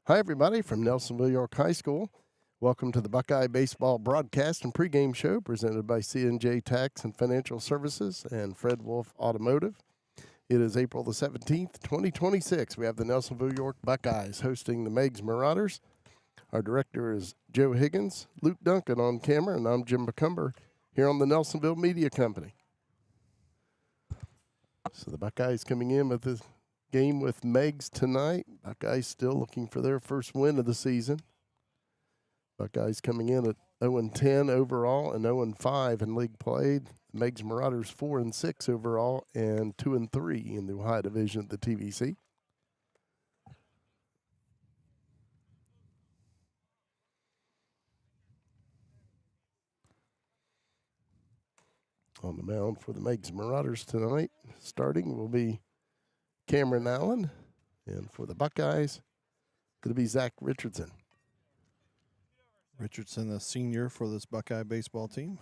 Hi, everybody from Nelsonville-York High School. Welcome to the Buckeye Baseball broadcast and pregame show presented by C&J Tax and Financial Services and Fred Wolfe Automotive. It is April the 17th, 2026. We have the Nelsonville-York Buckeyes hosting the Meigs Marauders. Our director is Joe Higgins, Luke Duncan on camera, and I'm Jim McCumber here on the Nelsonville Media Company. So the Buckeyes coming in with this game with Meigs tonight. Buckeyes still looking for their first win of the season. Buckeyes coming in at 0-10 overall and 0-5 in league played. Meigs Marauders 4-6 overall and 2-3 in the Ohio Division of the TVC. On the mound for the Meigs Marauders tonight, starting will be Cameron Allen, and for the Buckeyes, it'll be Zach Richardson. Richardson, a senior for this Buckeye baseball team.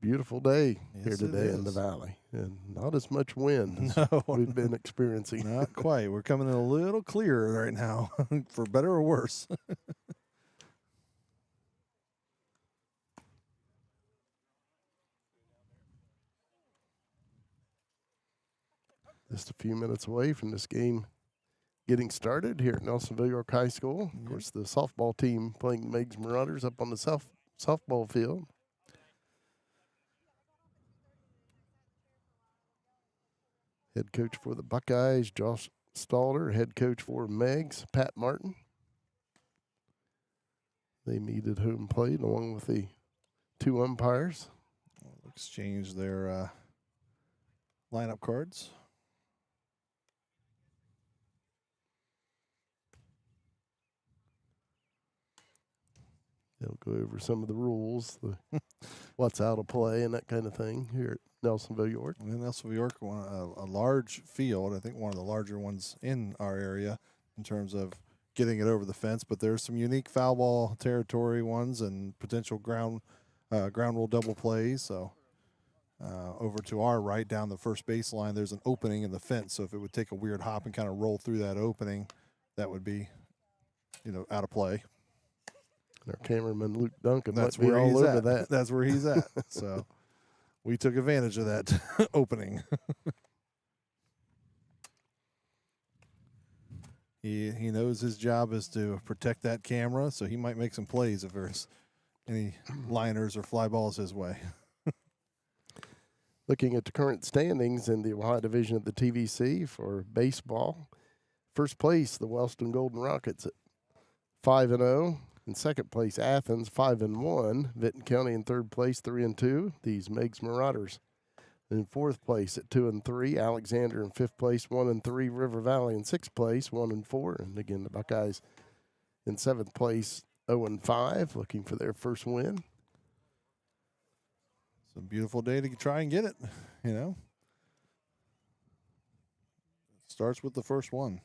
Beautiful day Yes, here today in the valley, and not as much wind as we've been experiencing. Not quite. We're coming in a little clearer right now, for better or worse. Just a few minutes away from this game getting started here at Nelsonville-York High School. Of course, the softball team playing Meigs Marauders up on the softball field. Head coach for the Buckeyes, Josh Stalter. Head coach for Meigs, Pat Martin. They meet at home plate along with the two umpires. We'll exchange their lineup cards. They'll go over some of the rules, what's out of play and that kind of thing here at Nelsonville-York. And Nelsonville-York, a large field, I think one of the larger ones in our area in terms of getting it over the fence. But there's some unique foul ball territory ones and potential ground rule double plays. So over to our right down the first baseline, there's an opening in the fence. So if it would take a weird hop and kind of roll through that opening, that would be, out of play. Our cameraman Luke Duncan That's might be where all he's over at. that. That's where he's at. So we took advantage of that opening. He knows his job is to protect that camera, so he might make some plays if there's any liners or fly balls his way. Looking at the current standings in the Ohio Division of the TVC for baseball, first place, the Wellston Golden Rockets at 5-0. In second place, Athens 5-1. Vinton County in third place, 3-2. These Meigs Marauders. In fourth place at 2-3, Alexander in fifth place, 1-3. River Valley in sixth place, 1-4. And again, the Buckeyes in seventh place, 0-5, looking for their first win. It's a beautiful day to try and get it. Starts with the first one.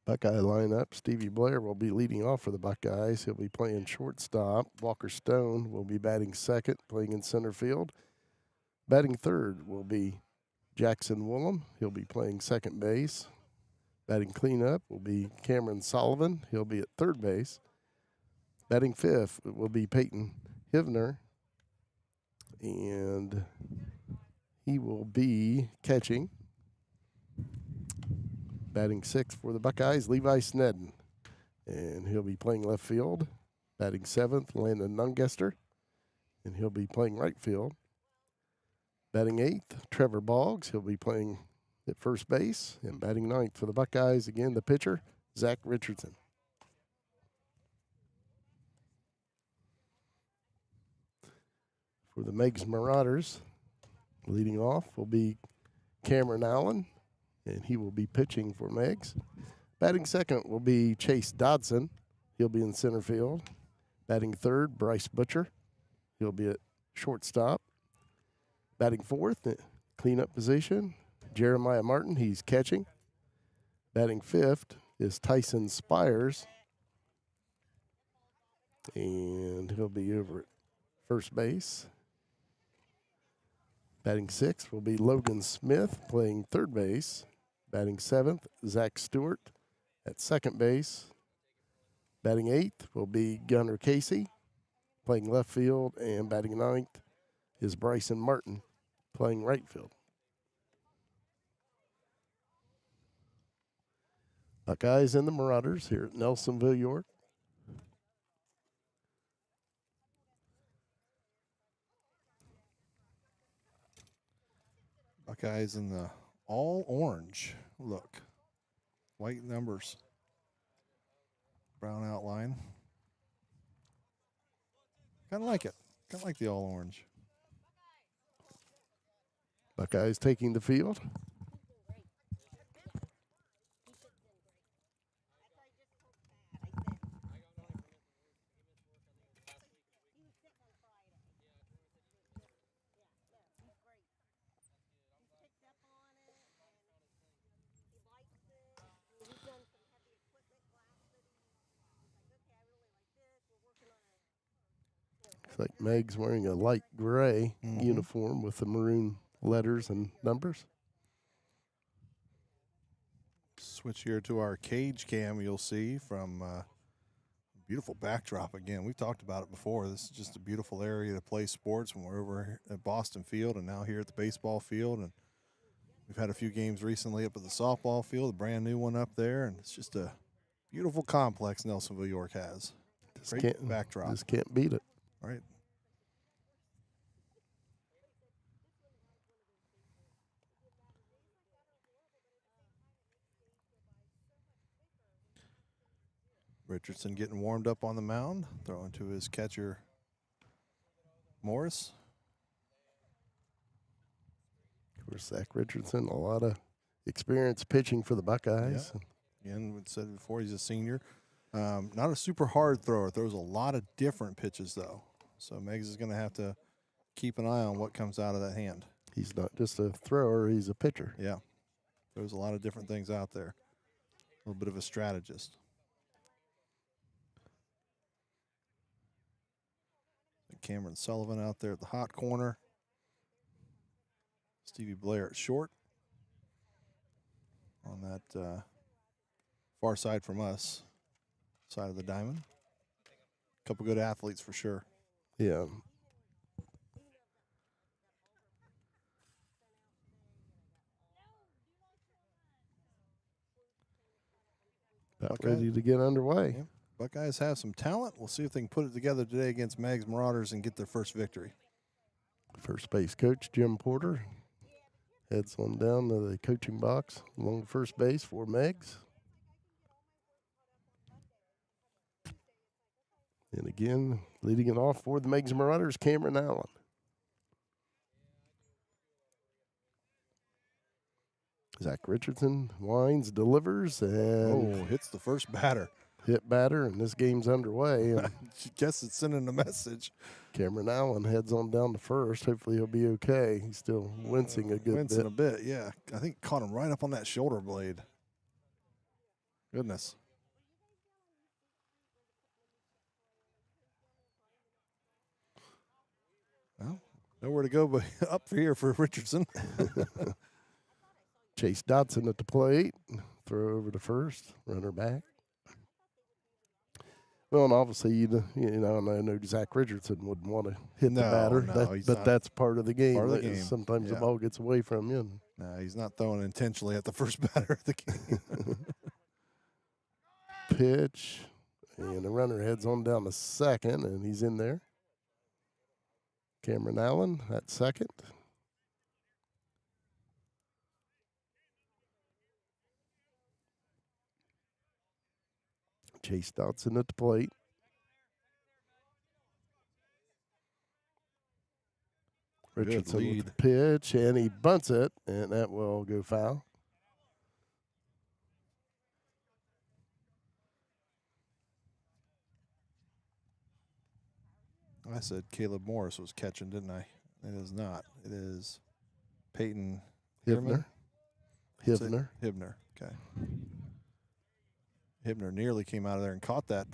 Buckeye lineup, Stevie Blair will be leading off for the Buckeyes. He'll be playing shortstop. Walker Stone will be batting second, playing in center field. Batting third will be Jackson Woolham. He'll be playing second base. Batting cleanup will be Cameron Sullivan. He'll be at third base. Batting fifth will be Peyton Hivner. And he will be catching. Batting sixth for the Buckeyes, Levi Snedden. And he'll be playing left field. Batting seventh, Landon Nungester. And he'll be playing right field. Batting eighth, Trevor Boggs. He'll be playing at first base. And batting ninth for the Buckeyes, again, the pitcher, Zach Richardson. For the Meigs Marauders, leading off will be Cameron Allen. And he will be pitching for Meigs. Batting second will be Chase Dodson. He'll be in center field. Batting third, Bryce Butcher. He'll be at shortstop. Batting fourth, cleanup position, Jeremiah Martin. He's catching. Batting fifth is Tyson Spires. And he'll be over at first base. Batting sixth will be Logan Smith playing third base. Batting seventh, Zach Stewart at second base. Batting eighth will be Gunnar Casey playing left field. And batting ninth is Bryson Martin playing right field. Buckeyes and the Marauders here at Nelsonville-York. Buckeyes in the all orange look. White numbers. Brown outline. Kind of like it. Kind of like the all orange. Buckeyes taking the field. Looks like Meigs wearing a light gray uniform with the maroon letters and numbers. Switch here to our cage cam, you'll see from beautiful backdrop again. We've talked about it before. This is just a beautiful area to play sports when we're over at Boston Field and now here at the baseball field. And we've had a few games recently up at the softball field, a brand new one up there. And it's just a beautiful complex Nelsonville-York has. Great backdrop. Just can't beat it. Right. Richardson getting warmed up on the mound, throwing to his catcher, Morris. Of course, Zach Richardson, a lot of experience pitching for the Buckeyes. Yeah. Again, we said before, he's a senior. Not a super hard thrower. Throws a lot of different pitches, though. So Meigs is going to have to keep an eye on what comes out of that hand. He's not just a thrower, he's a pitcher. Yeah. Throws a lot of different things out there. A little bit of a strategist. Cameron Sullivan out there at the hot corner. Stevie Blair at short. On that far side from us, side of the diamond. Couple good athletes for sure. Yeah. About ready to get underway. Yeah. Buckeyes have some talent. We'll see if they can put it together today against Meigs Marauders and get their first victory. First base coach Jim Porter heads on down to the coaching box along first base for Meigs. And again, leading it off for the Meigs Marauders, Cameron Allen. Zach Richardson winds, delivers, and hits the first batter. Hit batter, and this game's underway. And I guess it's sending a message. Cameron Allen heads on down to first. Hopefully he'll be okay. He's still wincing a good bit. Wincing a bit, yeah. I think caught him right up on that shoulder blade. Goodness. Well, nowhere to go but up here for Richardson. Chase Dotson at the plate. Throw over to first. Runner back. Well, and obviously, I know Zach Richardson wouldn't want to hit the batter, but that's part of the game. Part of the game. Sometimes the ball gets away from you. No, he's not throwing intentionally at the first batter of the game. Pitch, and the runner heads on down to second, and he's in there. Cameron Allen at second. Chase Dotson at the plate. Richardson with the pitch, and he bunts it, and that will go foul. I said Caleb Morris was catching, didn't I? It is not. It is Peyton Hibner. Hibner, okay. Hibner nearly came out of there and caught that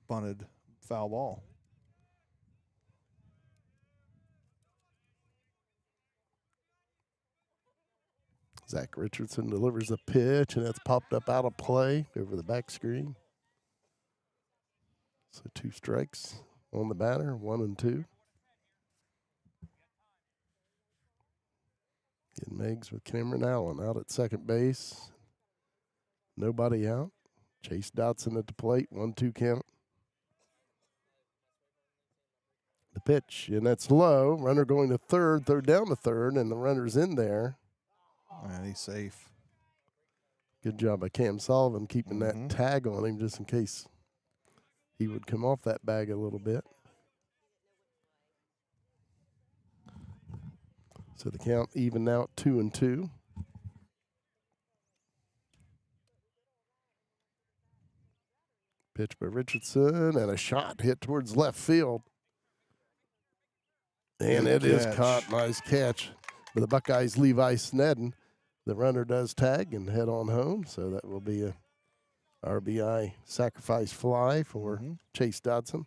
bunted foul ball. Zach Richardson delivers a pitch, and that's popped up out of play over the back screen. So 2 strikes on the batter, 1 and 2. Getting Meigs with Cameron Allen out at second base. Nobody out. Chase Dotson at the plate, 1-2 count. The pitch, and that's low. Runner going to third down to third, and the runner's in there. And he's safe. Good job by Cam Sullivan keeping that tag on him just in case he would come off that bag a little bit. So the count even out 2-2. Pitch by Richardson, and a shot hit towards left field. And it is caught. Nice catch. For the Buckeyes, Levi Snedden. The runner does tag and head on home, so that will be a RBI sacrifice fly for Chase Dodson.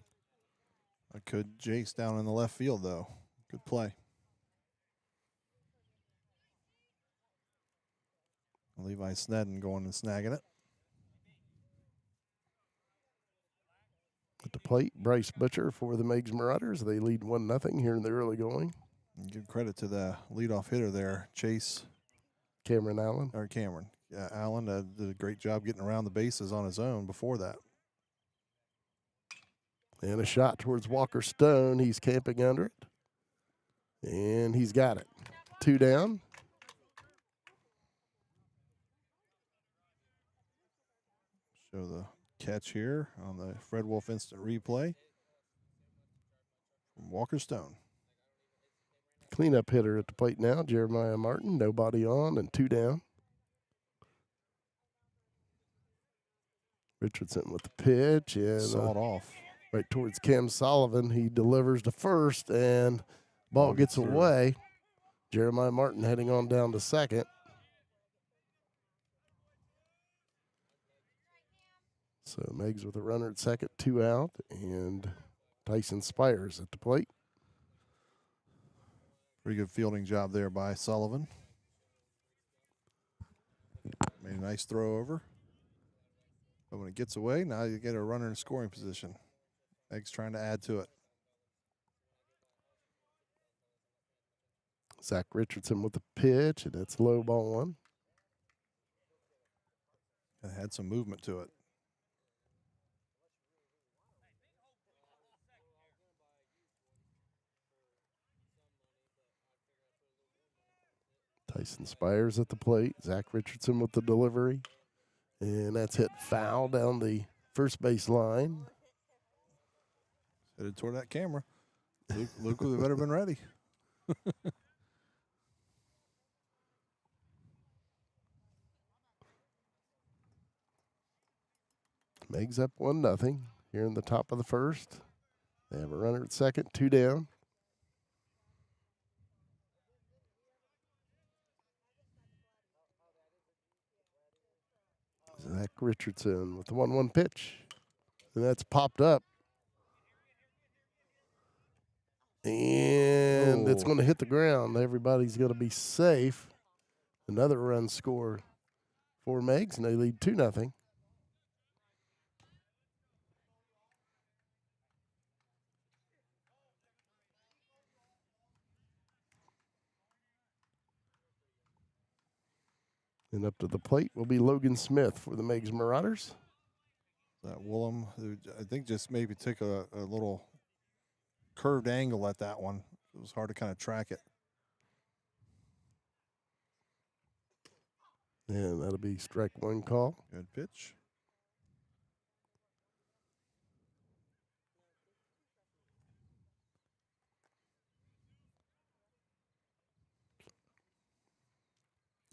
A good Jace down in the left field, though. Good play. Levi Snedden going and snagging it. At the plate, Bryce Butcher for the Meigs Marauders. They lead 1-0 here in the early going. And give credit to the leadoff hitter there, Chase. Cameron Allen. Or Cameron. Yeah, Allen did a great job getting around the bases on his own before that. And a shot towards Walker Stone. He's camping under it. And he's got it. 2 down. Show the catch here on the Fred Wolfe instant replay from Walker Stone. Cleanup hitter at the plate now, Jeremiah Martin. Nobody on and 2 down. Richardson with the pitch. And sawed off. Right towards Cam Sullivan. He delivers to first, and ball gets away. Jeremiah Martin heading on down to second. So Meigs with a runner at second, 2 out, and Tyson Spires at the plate. Pretty good fielding job there by Sullivan. Made a nice throw over. But when it gets away, now you get a runner in scoring position. Meigs trying to add to it. Zach Richardson with the pitch, and it's low ball 1. It had some movement to it. Tyson Spires at the plate. Zach Richardson with the delivery. And that's hit foul down the first base line. Headed toward that camera. Luke would have better been ready. Meigs up 1-0 here in the top of the first. They have a runner at second, 2 down. Zach Richardson with the 1-1 pitch. And that's popped up. And it's going to hit the ground. Everybody's going to be safe. Another run score for Meigs, and they lead 2-0. And up to the plate will be Logan Smith for the Meigs Marauders. That Willem, who I think just maybe took a little curved angle at that one. It was hard to kind of track it. And that'll be strike 1 call. Good pitch.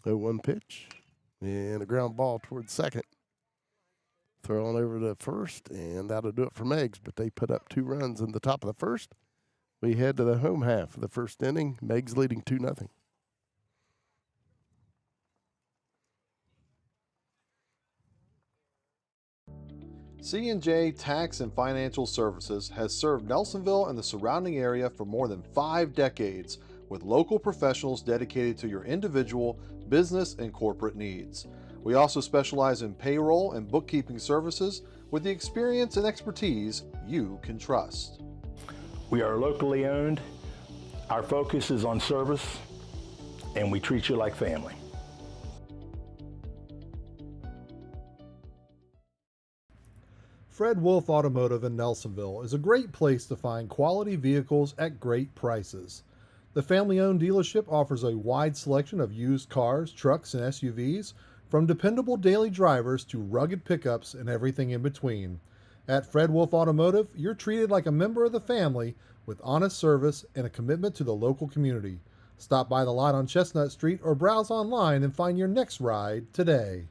Oh, 1 pitch. And a ground ball towards second. Throw on over to first, and that'll do it for Meigs. But they put up 2 runs in the top of the first. We head to the home half of the first inning. Meigs leading 2-0. C&J Tax and Financial Services has served Nelsonville and the surrounding area for more than 5 decades, with local professionals dedicated to your individual, business and corporate needs. We also specialize in payroll and bookkeeping services with the experience and expertise you can trust. We are locally owned. Our focus is on service, and we treat you like family. Fred Wolfe Automotive in Nelsonville is a great place to find quality vehicles at great prices. The family-owned dealership offers a wide selection of used cars, trucks, and SUVs, from dependable daily drivers to rugged pickups and everything in between. At Fred Wolfe Automotive, you're treated like a member of the family with honest service and a commitment to the local community. Stop by the lot on Chestnut Street or browse online and find your next ride today.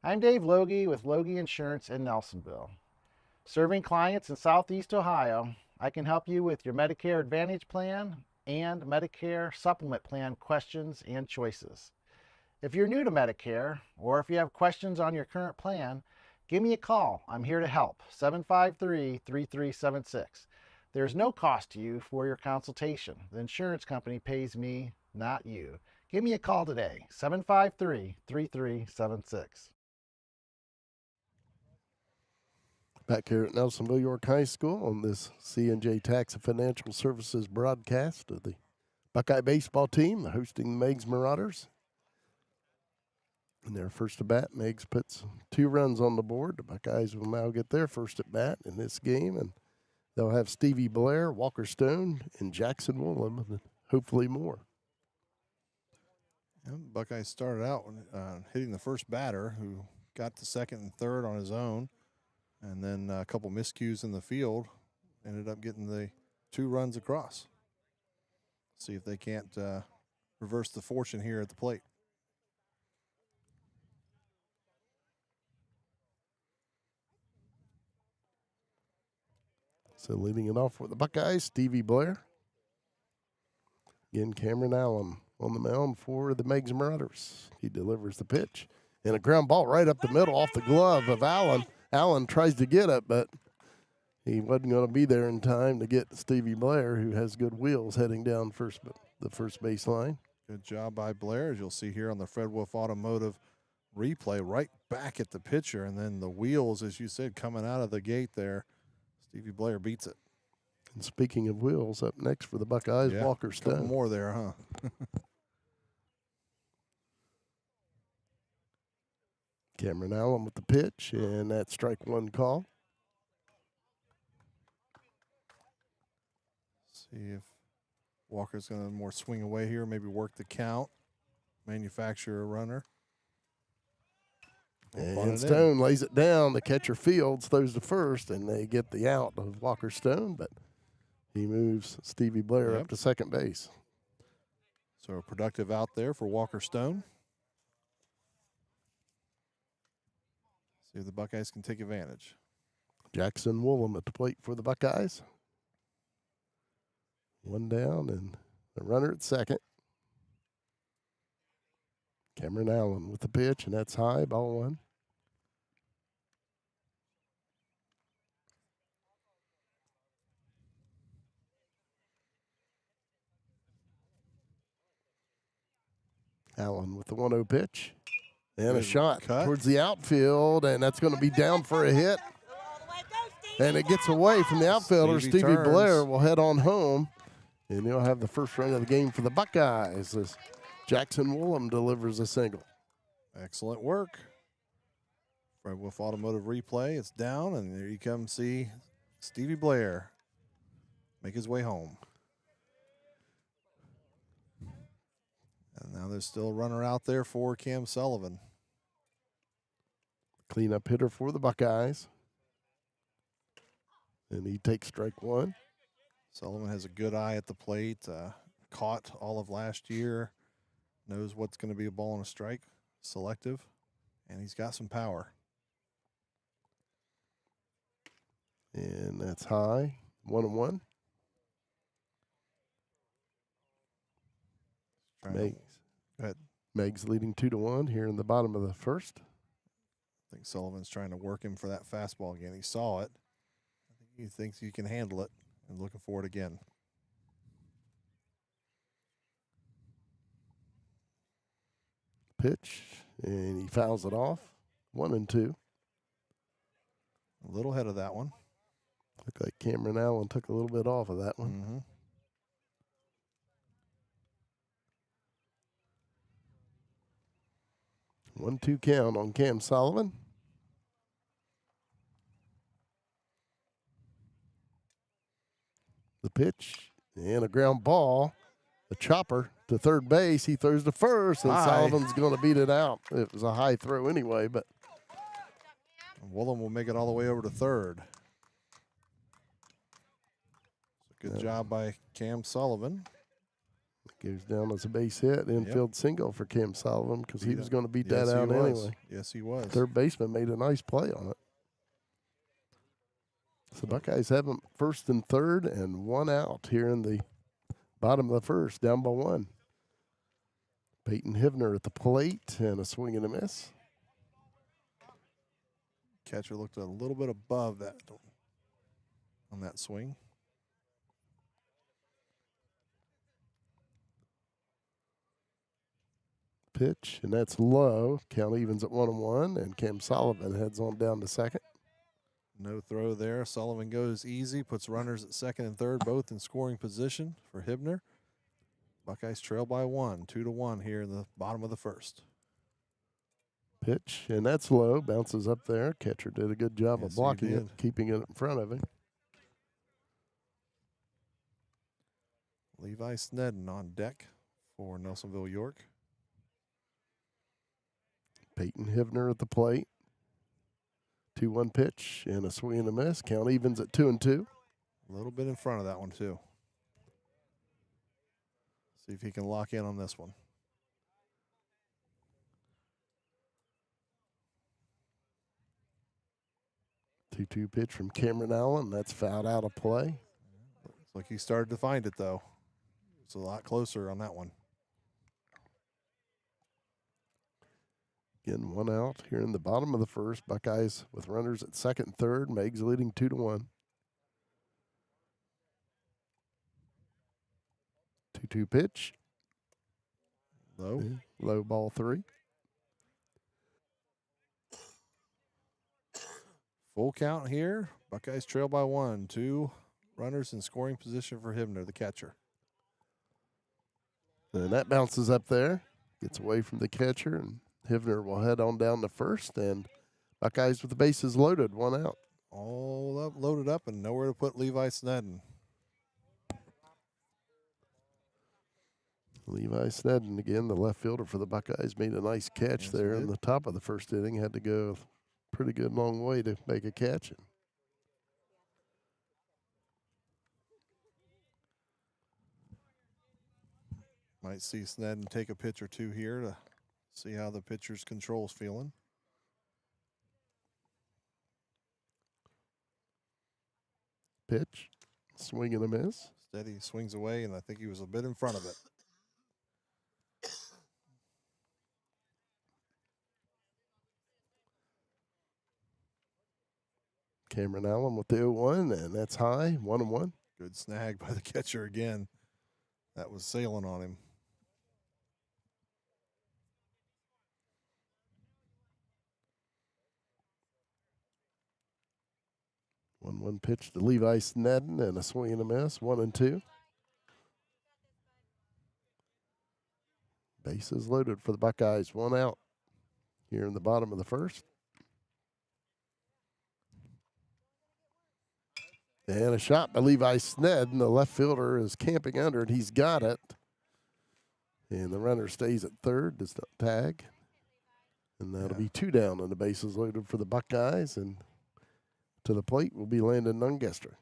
I'm Dave Loge with Loge Insurance in Nelsonville. Serving clients in Southeast Ohio, I can help you with your Medicare Advantage plan and Medicare Supplement plan questions and choices. If you're new to Medicare, or if you have questions on your current plan, give me a call. I'm here to help. 753-3376. There's no cost to you for your consultation. The insurance company pays me, not you. Give me a call today. 753-3376. Back here at Nelsonville-York High School on this C&J Tax and Financial Services broadcast of the Buckeye baseball team, hosting the Meigs Marauders. In their first at bat, Meigs puts 2 runs on the board. The Buckeyes will now get their first at bat in this game, and they'll have Stevie Blair, Walker Stone, and Jackson Woolham, and hopefully more. Yeah, Buckeyes started out hitting the first batter, who got to second and third on his own. And then a couple miscues in the field, ended up getting the 2 runs across. See if they can't reverse the fortune here at the plate. So leading it off for the Buckeyes, Stevie Blair. Again, Cameron Allen on the mound for the Meigs Marauders. He delivers the pitch. And a ground ball right up the middle off the glove of Allen. Allen tries to get it, but he wasn't going to be there in time to get Stevie Blair, who has good wheels heading down the first base line. Good job by Blair, as you'll see here on the Fred Wolfe Automotive replay, right back at the pitcher, and then the wheels, as you said, coming out of the gate there. Stevie Blair beats it. And speaking of wheels, up next for the Buckeyes, Yeah, Walker Stone. couple more there, huh? Cameron Allen with the pitch, and that strike 1 call. See if Walker's going to more swing away here, maybe work the count, manufacture a runner. And Stone lays it down. The catcher Fields throws to first, and they get the out of Walker Stone, but he moves Stevie Blair up to second base. So a productive out there for Walker Stone. See if the Buckeyes can take advantage. Jackson Woolham at the plate for the Buckeyes. 1 down and the runner at second. Cameron Allen with the pitch, and that's high, ball 1. Allen with the 1-0 pitch. And a shot towards the outfield, and that's going to be down for a hit. And it gets away from the outfielder. Stevie Blair will head on home, and he'll have the first run of the game for the Buckeyes as Jackson Woolham delivers a single. Excellent work. Fred Wolfe Automotive replay. It's down, and there you come see Stevie Blair make his way home. And now there's still a runner out there for Cam Sullivan. Cleanup hitter for the Buckeyes. And he takes strike 1. Sullivan has a good eye at the plate. Caught all of last year. Knows what's going to be a ball and a strike. Selective. And he's got some power. And that's high. 1-1. Meigs. Go ahead. Meigs leading 2-1 here in the bottom of the first. I think Sullivan's trying to work him for that fastball again. He saw it. I think he thinks he can handle it and looking for it again. Pitch, and he fouls it off. 1-2. A little ahead of that one. Looked like Cameron Allen took a little bit off of that one. Mm-hmm. 1-2 count on Cam Sullivan. The pitch and a ground ball. The chopper to third base. He throws to first, and High. Sullivan's going to beat it out. It was a high throw anyway, but Woolen will make it all the way over to third. Good job by Cam Sullivan. goes down as a base hit. Infield single for Cam Sullivan because he was going to beat that out anyway. Yes, he was. Third baseman made a nice play on it. So the Buckeyes have them first and third and one out here in the bottom of the first, down by one. Peyton Hivner at the plate and a swing and a miss. Catcher looked a little bit above that on that swing. Pitch, and that's low. Count evens at 1-1, and Cam Sullivan heads on down to second. No throw there. Sullivan goes easy, puts runners at second and third, both in scoring position for Hibner. Buckeyes trail by one, 2-1 here in the bottom of the first. Pitch, and that's low. Bounces up there. Catcher did a good job of blocking it, keeping it in front of him. Levi Snedden on deck for Nelsonville-York. Peyton Hivner at the plate. 2-1 pitch and a swing and a miss. Count evens at 2-2. A little bit in front of that one, too. See if he can lock in on this one. Two pitch from Cameron Allen. That's fouled out of play. Looks like he started to find it, though. It's a lot closer on that one. Again, one out here in the bottom of the first. Buckeyes with runners at second and third. Meigs leading 2-1. 2-2 pitch. Low. Low ball 3. Full count here. Buckeyes trail by one. 2 runners in scoring position for Hibner, the catcher. And that bounces up there. Gets away from the catcher, and Hivner will head on down to first. And Buckeyes with the bases loaded, one out. All up, loaded up, and nowhere to put Levi Snedden. Levi Snedden, again, the left fielder for the Buckeyes, made a nice catch there in the top of the first inning. Had to go a pretty good long way to make a catch. Might see Snedden take a pitch or two here to see how the pitcher's control's feeling. Pitch, swing and a miss. Steady swings away, and I think he was a bit in front of it. Cameron Allen with the 0-1, and that's high, 1-1. Good snag by the catcher again. That was sailing on him. One pitch to Levi Snedden and a swing and a miss, 1-2. Bases loaded for the Buckeyes, one out here in the bottom of the first. And a shot by Levi Snedden. The left fielder is camping under it. He's got it. And the runner stays at third, does not tag. And that'll be 2 down on the bases loaded for the Buckeyes. And to the plate will be Landon Nungester.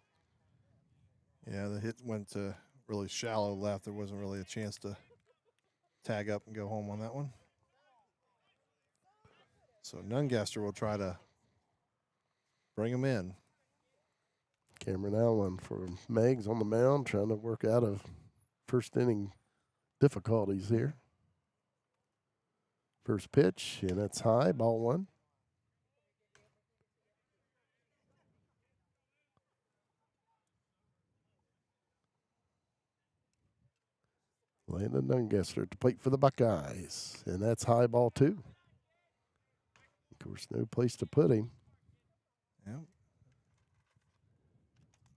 Yeah, the hit went to really shallow left. There wasn't really a chance to tag up and go home on that one. So Nungester will try to bring him in. Cameron Allen for Meigs on the mound, trying to work out of first inning difficulties here. First pitch, and that's high, ball 1. Landon Dungester at the plate for the Buckeyes. And that's high ball 2. Of course, no place to put him. Yep.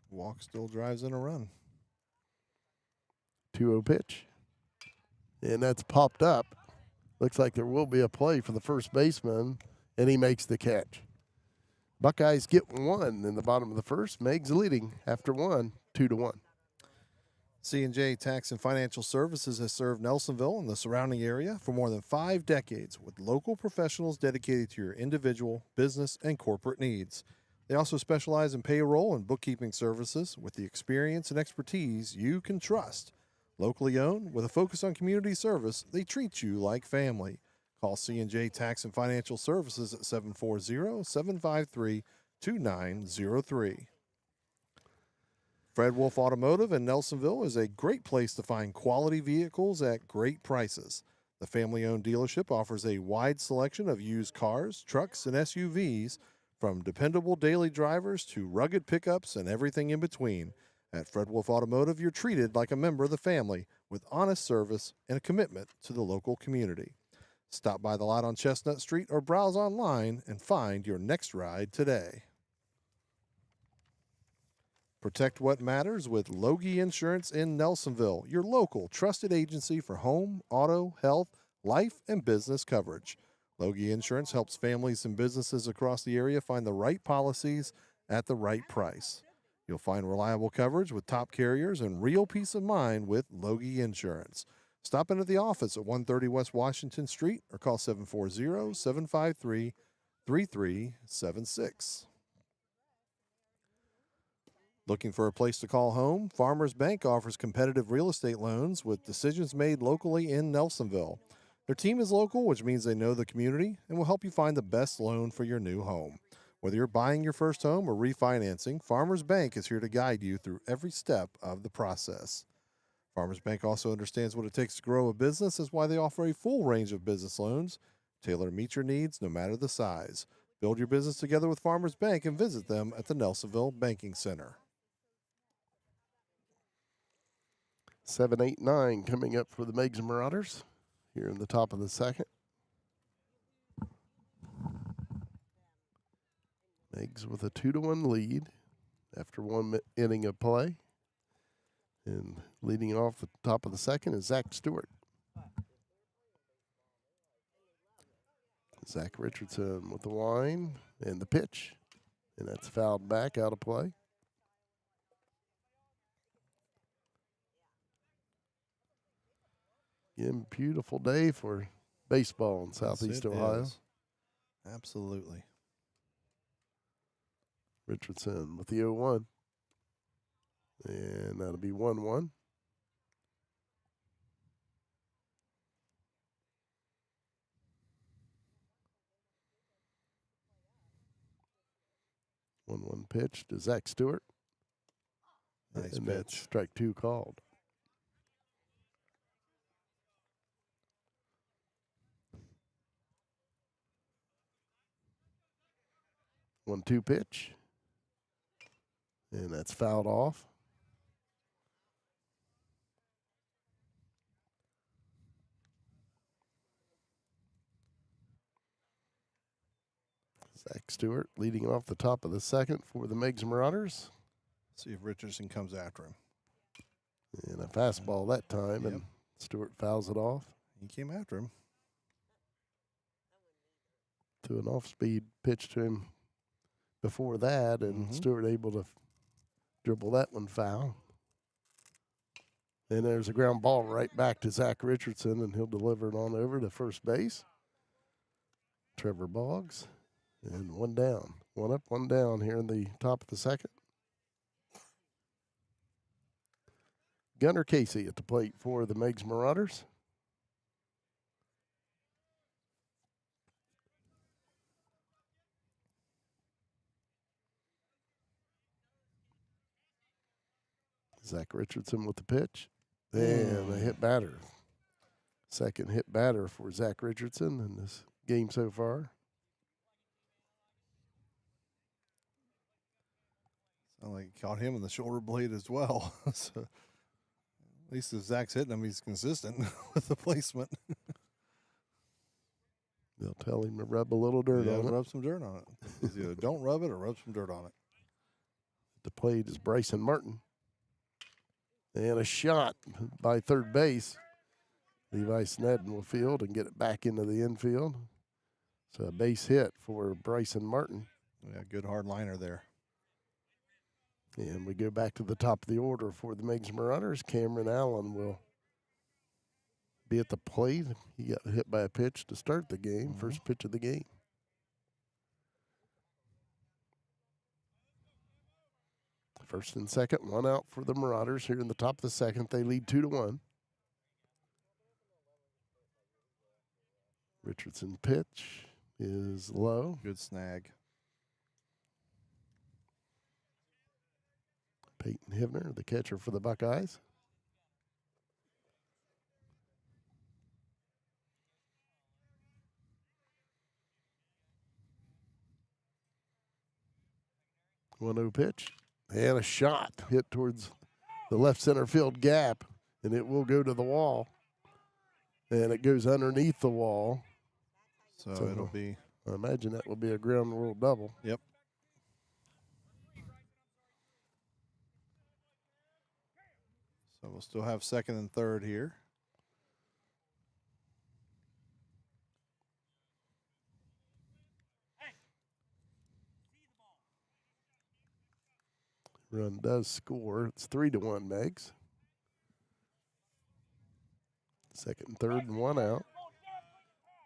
Walk still drives in a run. 2-0 pitch. And that's popped up. Looks like there will be a play for the first baseman, and he makes the catch. Buckeyes get 1 in the bottom of the first. Meigs leading after 1, 2-1. C&J Tax and Financial Services has served Nelsonville and the surrounding area for more than 5 decades with local professionals dedicated to your individual, business, and corporate needs. They also specialize in payroll and bookkeeping services with the experience and expertise you can trust. Locally owned, with a focus on community service, they treat you like family. Call C&J Tax and Financial Services at 740-753-2903. Fred Wolfe Automotive in Nelsonville is a great place to find quality vehicles at great prices. The family-owned dealership offers a wide selection of used cars, trucks, and SUVs, from dependable daily drivers to rugged pickups and everything in between. At Fred Wolfe Automotive, you're treated like a member of the family with honest service and a commitment to the local community. Stop by the lot on Chestnut Street or browse online and find your next ride today. Protect what matters with Loge Insurance in Nelsonville, your local trusted agency for home, auto, health, life, and business coverage. Loge Insurance helps families and businesses across the area find the right policies at the right price. You'll find reliable coverage with top carriers and real peace of mind with Loge Insurance. Stop in at the office at 130 West Washington Street or call 740-753-3376. Looking for a place to call home? Farmers Bank offers competitive real estate loans with decisions made locally in Nelsonville. Their team is local, which means they know the community and will help you find the best loan for your new home. Whether you're buying your first home or refinancing, Farmers Bank is here to guide you through every step of the process. Farmers Bank also understands what it takes to grow a business. That's why they offer a full range of business loans, tailored to meet your needs no matter the size. Build your business together with Farmers Bank and visit them at the Nelsonville Banking Center. 7, 8, 9 coming up for the Meigs Marauders here in the top of the second. Meigs with a 2-1 lead after 1 inning of play. And leading off the top of the second is Zach Stewart. Zach Richardson with the line and the pitch. And that's fouled back out of play. Again, beautiful day for baseball in Southeast Ohio. Is. Absolutely. Richardson with the 0-1. And that'll be 1-1. One pitch to Zach Stewart. Nice and pitch. That's strike 2 called. One-two pitch. And that's fouled off. Zach Stewart leading off the top of the second for the Meigs Marauders. See if Richardson comes after him. And a fastball that time, Yep. and Stewart fouls it off. He came after him. To an off-speed pitch to him before that, and Stewart able to dribble that one foul. And there's a ground ball right back to Zach Richardson, and he'll deliver it on over to first base. Trevor Boggs, and one down. One up, one down here in the top of the second. Gunnar Casey at the plate for the Meigs Marauders. Zach Richardson with the pitch. And a hit batter. Second hit batter for Zach Richardson in this game so far. Sound like he caught him in the shoulder blade as well. So At least if Zach's hitting him, he's consistent with the placement. They'll tell him to rub a little dirt Yeah, on it. rub some dirt on it. It's either don't rub it or rub some dirt on it. The plate is Bryson Martin. And a shot by third base. Levi Snedden will field and get it back into the infield. So a base hit for Bryson Martin. Yeah, good hard liner there. And we go back to the top of the order for the Meigs Marauders. Cameron Allen will be at the plate. He got hit by a pitch to start the game, first pitch of the game. First and second, one out for the Marauders here in the top of the second. They lead 2-1. Richardson pitch is low. Good snag. Peyton Hivner, the catcher for the Buckeyes. One-0 pitch and a shot hit towards the left center field gap, and it will go to the wall. And it goes underneath the wall. So it'll be. I imagine that will be a ground rule double. Yep. So we'll still have second and third here. Run does score. It's 3-1 Meigs. Second and third and one out.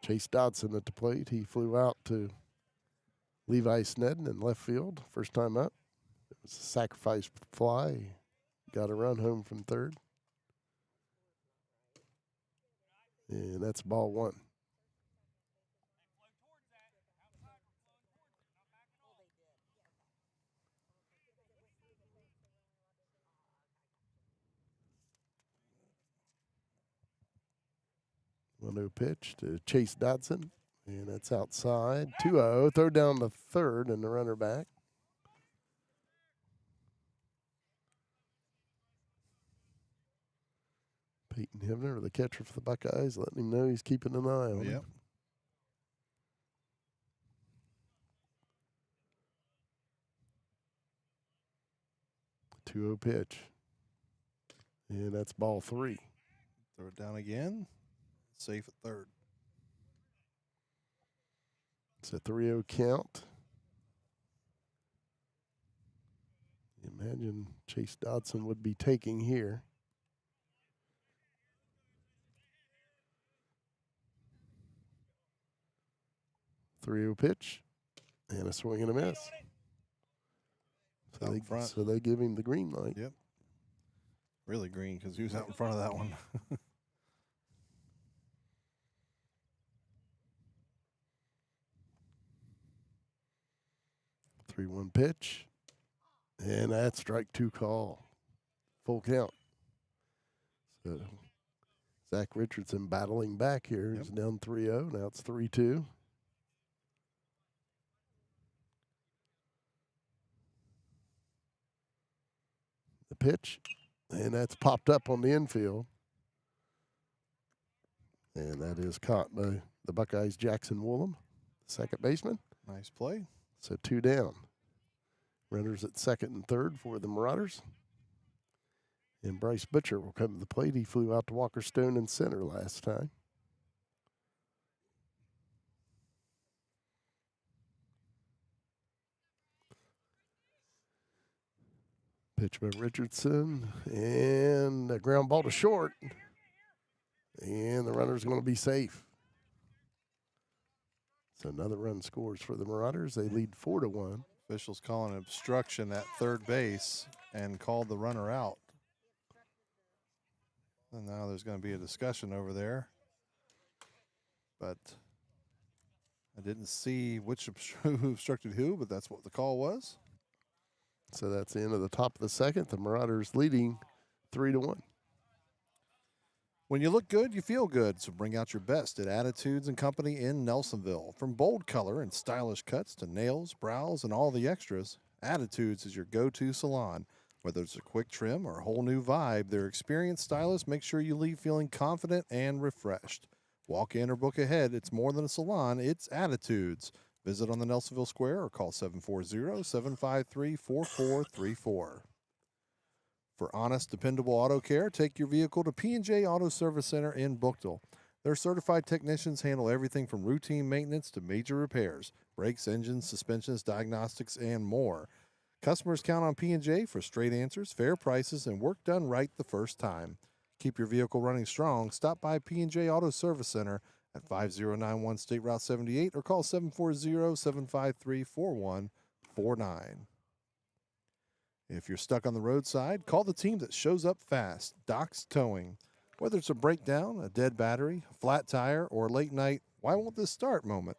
Chase Dodson at the plate. He flew out to Levi Snedden in left field. First time up. It was a sacrifice fly. Got a run home from third. And that's ball one. One-0 pitch to Chase Dodson, and that's outside. 2-0. Throw down the third and the runner back. Peyton Hivner, the catcher for the Buckeyes, letting him know he's keeping an eye on him. 2-0 pitch. And that's ball three. Throw it down again. Safe at third. It's a 3-0 count. Imagine Chase Dodson would be taking here. Three-0 pitch and a swing and a miss. Out in front. So they give him the green light. Yep. Really green because he was out in front of that one. 3-1 pitch. And that's strike two call. Full count. So Zach Richardson battling back here. He's down 3-0. Now it's 3-2. The pitch. And that's popped up on the infield. And that is caught by the Buckeyes' Jackson Woolham, second baseman. Nice play. So two down. Runners at second and third for the Marauders. And Bryce Butcher will come to the plate. He flew out to Walker Stone in center last time. Pitch by Richardson. And a ground ball to short. And the runner's going to be safe. So another run scores for the Marauders. They lead 4-1. Officials calling obstruction at third base and called the runner out. And now there's going to be a discussion over there. But I didn't see who obstructed who, but that's what the call was. So that's the end of the top of the second. The Marauders leading 3-1. When you look good, you feel good. So bring out your best at Attitudes and Company in Nelsonville. From bold color and stylish cuts to nails, brows, and all the extras, Attitudes is your go-to salon. Whether it's a quick trim or a whole new vibe, their experienced stylists make sure you leave feeling confident and refreshed. Walk in or book ahead. It's more than a salon, it's attitudes. Visit on the Nelsonville Square or call 740-753-4434. For honest, dependable auto care, take your vehicle to P&J Auto Service Center in Bookville. Their certified technicians handle everything from routine maintenance to major repairs, brakes, engines, suspensions, diagnostics, and more. Customers count on P&J for straight answers, fair prices, and work done right the first time. Keep your vehicle running strong. Stop by P&J Auto Service Center at 5091 State Route 78 or call 740-753-4149. If you're stuck on the roadside, call the team that shows up fast, Doc's Towing. Whether it's a breakdown, a dead battery, a flat tire, or a late night, why won't this start moment?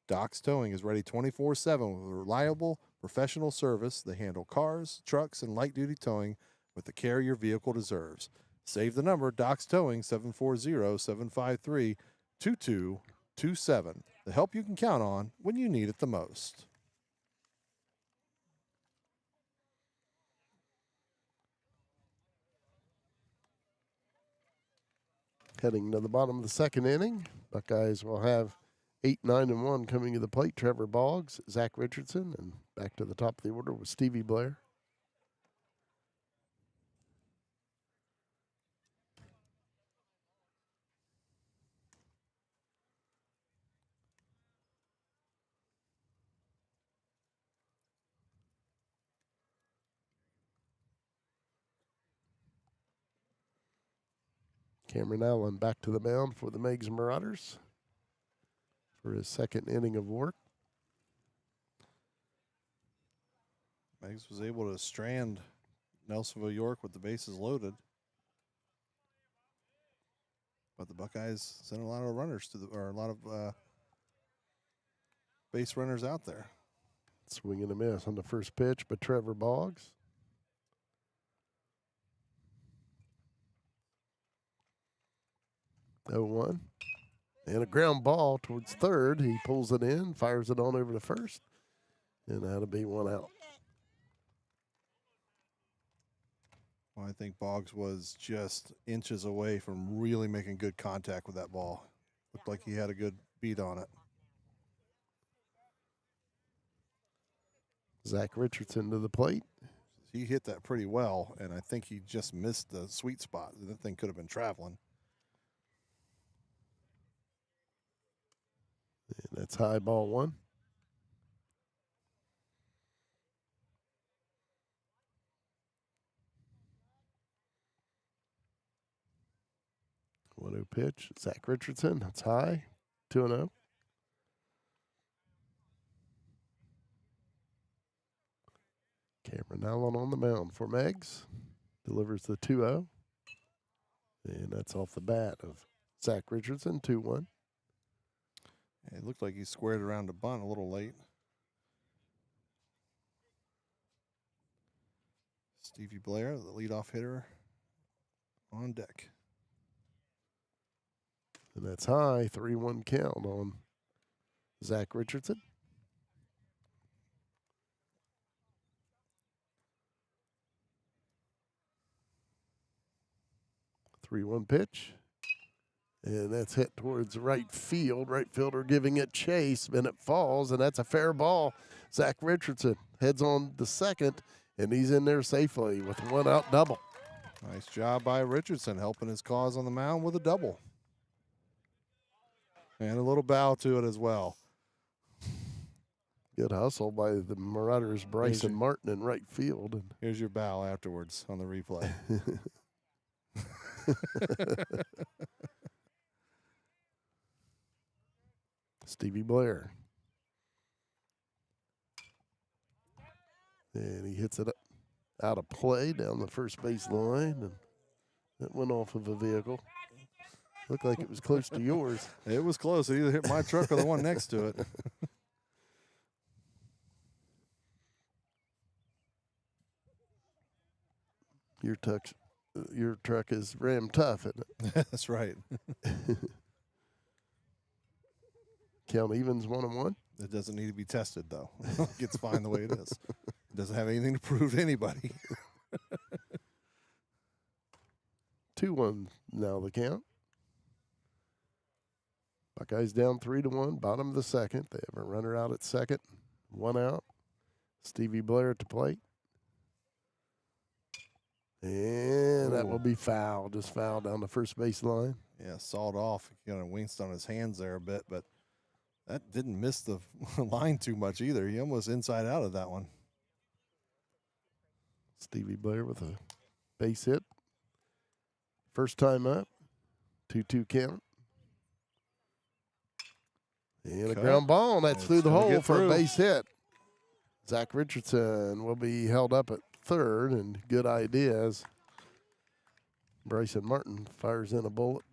Doc's Towing is ready 24/7 with reliable, professional service. They handle cars, trucks, and light-duty towing with the care your vehicle deserves. Save the number, Doc's Towing, 740-753-2227. The help you can count on when you need it the most. Heading to the bottom of the second inning, Buckeyes will have 8, 9, and 1 coming to the plate. Trevor Boggs, Zach Richardson, and back to the top of the order with Stevie Blair. Cameron Allen back to the mound for the Meigs Marauders for his second inning of work. Meigs was able to strand Nelsonville-York with the bases loaded. But the Buckeyes sent a lot of runners a lot of base runners out there. Swing and a miss on the first pitch by Trevor Boggs. Oh, 1. And a ground ball towards third. He pulls it in, fires it on over to first, and that'll be one out. Well, I think Boggs was just inches away from really making good contact with that ball. Looked like he had a good beat on it. Zach Richardson to the plate. He hit that pretty well, and I think he just missed the sweet spot. That thing could have been traveling. And that's high, ball 1. One-oh pitch. Zach Richardson. That's high. 2-0. Cameron Allen on the mound for Meigs. Delivers the 2-0. And that's off the bat of Zach Richardson, 2-1. It looked like he squared around the bunt a little late. Stevie Blair, the leadoff hitter, on deck. And that's high, 3-1 count on Zach Richardson. Three-one pitch. And that's hit towards right field. Right fielder giving it chase, and it falls, and that's a fair ball. Zach Richardson heads on the second, and he's in there safely with a one-out double. Nice job by Richardson, helping his cause on the mound with a double. And a little bow to it as well. Good hustle by the Marauders, Bryson Martin in right field. And here's your bow afterwards on the replay. Stevie Blair. And he hits it out of play down the first base line. And that went off of a vehicle. Looked like it was close to yours. It was close. It either hit my truck or the one next to it. Your truck is Ram tough, isn't it? That's right. Count evens 1-1. It doesn't need to be tested, though. It's fine the way it is. It doesn't have anything to prove to anybody. 2-1 now the count. Buckeyes down 3-1, bottom of the second. They have a runner out at second, 1 out. Stevie Blair at the plate. And that will be foul, just foul down the first base line. Yeah, sawed off. He kind of winced on his hands there a bit, but that didn't miss the line too much either. He almost inside out of that one. Stevie Blair with a base hit. First time up, 2-2 count. And a ground ball, and that's through the hole for a base hit. Zach Richardson will be held up at third, and good idea as Bryson Martin fires in a bullet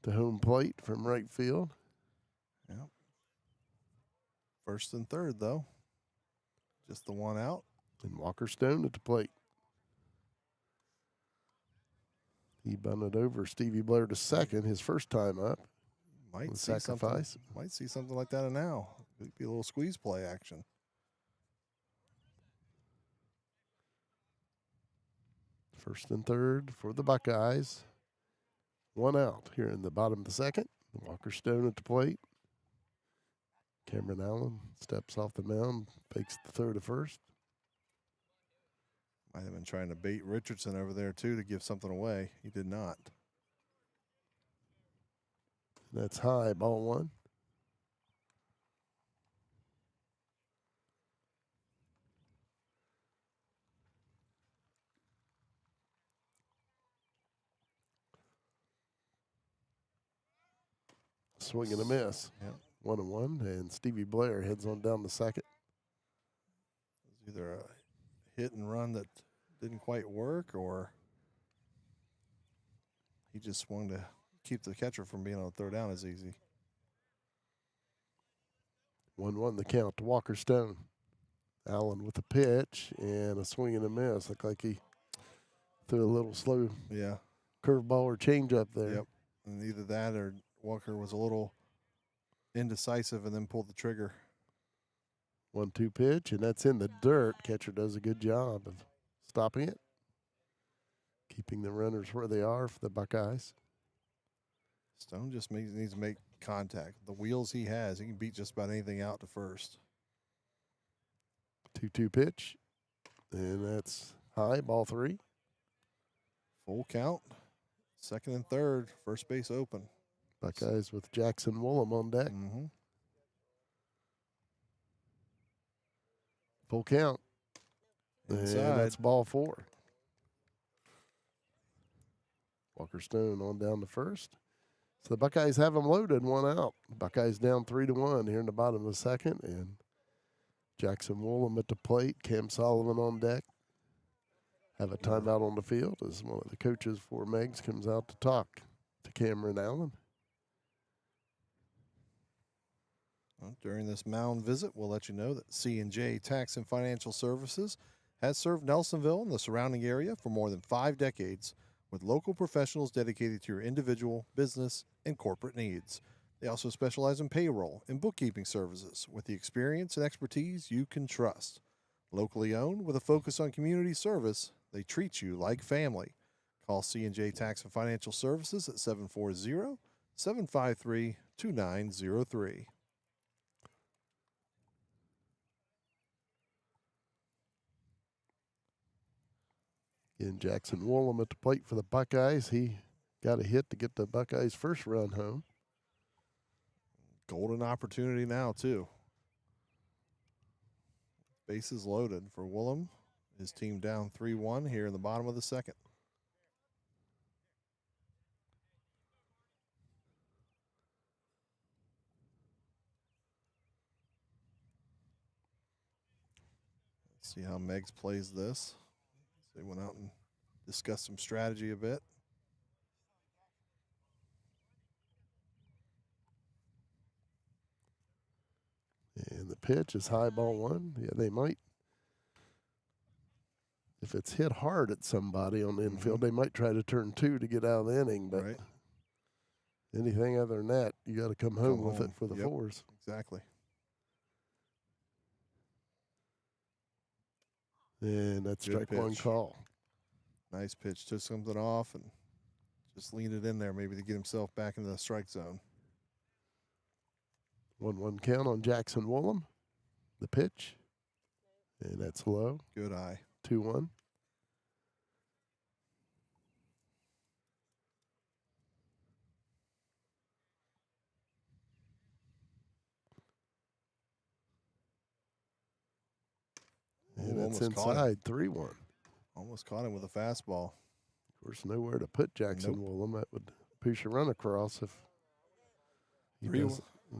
to home plate from right field. Yep. First and third, though. Just the 1 out. And Walker Stone at the plate. He bunted over Stevie Blair to second, his first time up. Might see sacrifice. Something like that now. Could be a little squeeze play action. First and third for the Buckeyes. 1 out here in the bottom of the second. Walker Stone at the plate. Cameron Allen steps off the mound, fakes the throw to first. Might have been trying to bait Richardson over there, too, to give something away. He did not. That's high, ball 1. Swing and a miss. Yep. 1-1, and Stevie Blair heads on down the second. It was either a hit and run that didn't quite work, or he just swung to keep the catcher from being able to throw down as easy. 1-1 the count to Walker Stone. Allen with a pitch and a swing and a miss. Looked like he threw a little slow curveball or changeup there. Yep. And either that or Walker was a little indecisive and then pulled the trigger. 1-2 pitch, and that's in the dirt. Catcher does a good job of stopping it, keeping the runners where they are for the Buckeyes. Stone just needs to make contact. The wheels he has, he can beat just about anything out to first. 2-2 pitch, and that's high, ball 3. Full count, second and third, first base open. Buckeyes with Jackson Woolham on deck. Mm-hmm. Full count. Inside. And that's ball 4. Walker Stone on down to first. So the Buckeyes have them loaded, 1 out. Buckeyes down 3-1 here in the bottom of the second, and Jackson Woolham at the plate. Cam Sullivan on deck. Have a timeout on the field as one of the coaches for Meigs comes out to talk to Cameron Allen. Well, during this mound visit, we'll let you know that C&J Tax and Financial Services has served Nelsonville and the surrounding area for more than 5 decades, with local professionals dedicated to your individual, business, and corporate needs. They also specialize in payroll and bookkeeping services with the experience and expertise you can trust. Locally owned with a focus on community service, they treat you like family. Call C&J Tax and Financial Services at 740-753-2903. Again, Jackson Woolham at the plate for the Buckeyes. He got a hit to get the Buckeyes' first run home. Golden opportunity now, too. Bases loaded for Woolham. His team down 3-1 here in the bottom of the second. Let's see how Meigs plays this. They went out and discussed some strategy a bit. And the pitch is high, ball 1. Yeah, they might. If it's hit hard at somebody on the infield, they might try to turn 2 to get out of the inning. But anything other than that, you got to come home with it for the 4s. Exactly. And that's strike 1 call. Nice pitch. Took something off and Just lean it in there maybe to get himself back into the strike zone. 1-1 count on Jackson Woolham. The pitch. And that's low. Good eye. 2-1. And that's inside. 3-1. Almost caught him with a fastball. Of course, nowhere to put Jackson Woolham. That would push a run across if he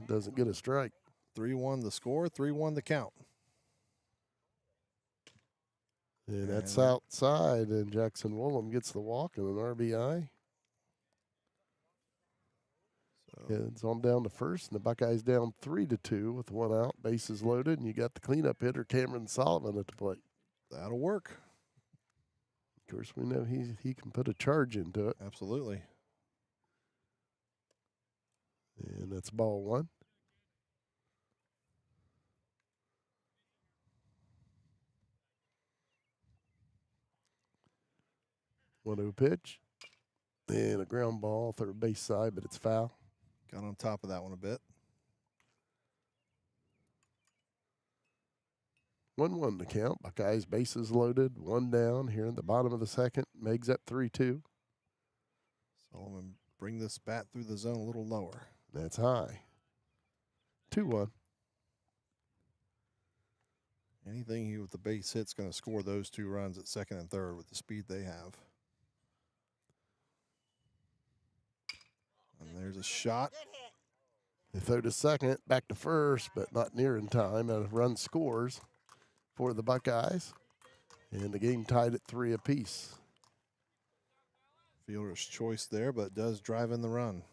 doesn't get a strike. 3-1 the score, 3-1 the count. And that's outside, and Jackson Woolham gets the walk and an RBI. It's on down to first, and the Buckeyes down 3-2 with 1 out, bases loaded, and you got the cleanup hitter Cameron Sullivan at the plate. That'll work. Of course, we know he can put a charge into it. Absolutely. And that's ball 1. One-0 pitch. And a ground ball, third base side, but it's foul. Got on top of that one a bit. 1-1 to count. Buckeyes bases loaded, 1 down here in the bottom of the second. Meigs up 3-2. Sullivan bring this bat through the zone a little lower. That's high. 2-1. Anything with the base hit's going to score those 2 runs at second and third with the speed they have. And there's a shot. They throw to second, back to first, but not near in time. And a run scores for the Buckeyes. And the game tied at 3 apiece. Fielder's choice there, but does drive in the run.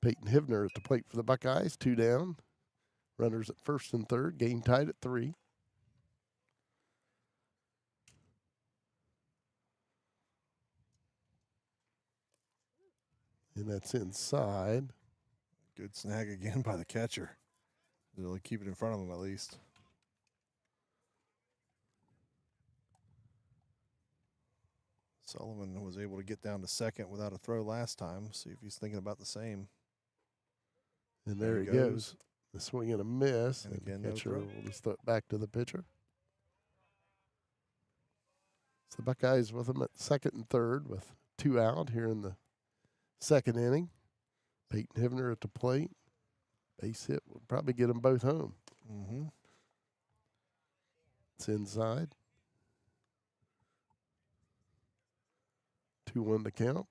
Peyton Hivner at the plate for the Buckeyes, 2 down. Runners at first and third, game tied at 3. And that's inside. Good snag again by the catcher. Really keep it in front of him at least. Sullivan was able to get down to second without a throw last time. See if he's thinking about the same. And there he goes. The swing and a miss. And again, the catcher no throw. will just throw it back to the pitcher. So the Buckeyes with them at second and third with 2 out here in the second inning. Peyton Hivner at the plate. Base hit would probably get them both home. Mm-hmm. It's inside. 2-1 to count.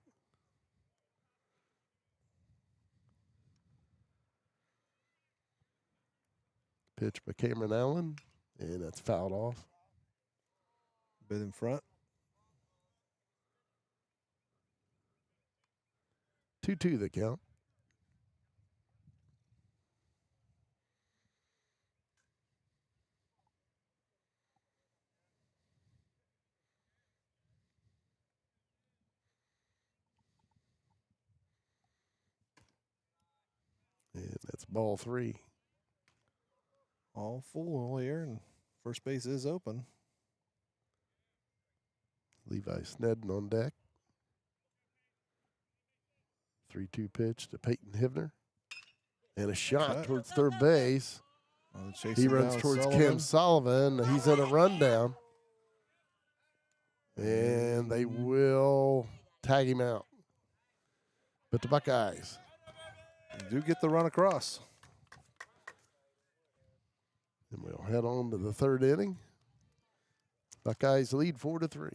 Pitch by Cameron Allen, and that's fouled off. Bit in front. 2-2 the count. And that's ball 3. All full here, and first base is open. Levi Snedden on deck. 3-2 pitch to Peyton Hivner. And a shot towards third base. He runs towards Kim Sullivan. He's in a rundown. And they will tag him out. But the Buckeyes do get the run across. And we'll head on to the third inning. Buckeyes lead 4-3.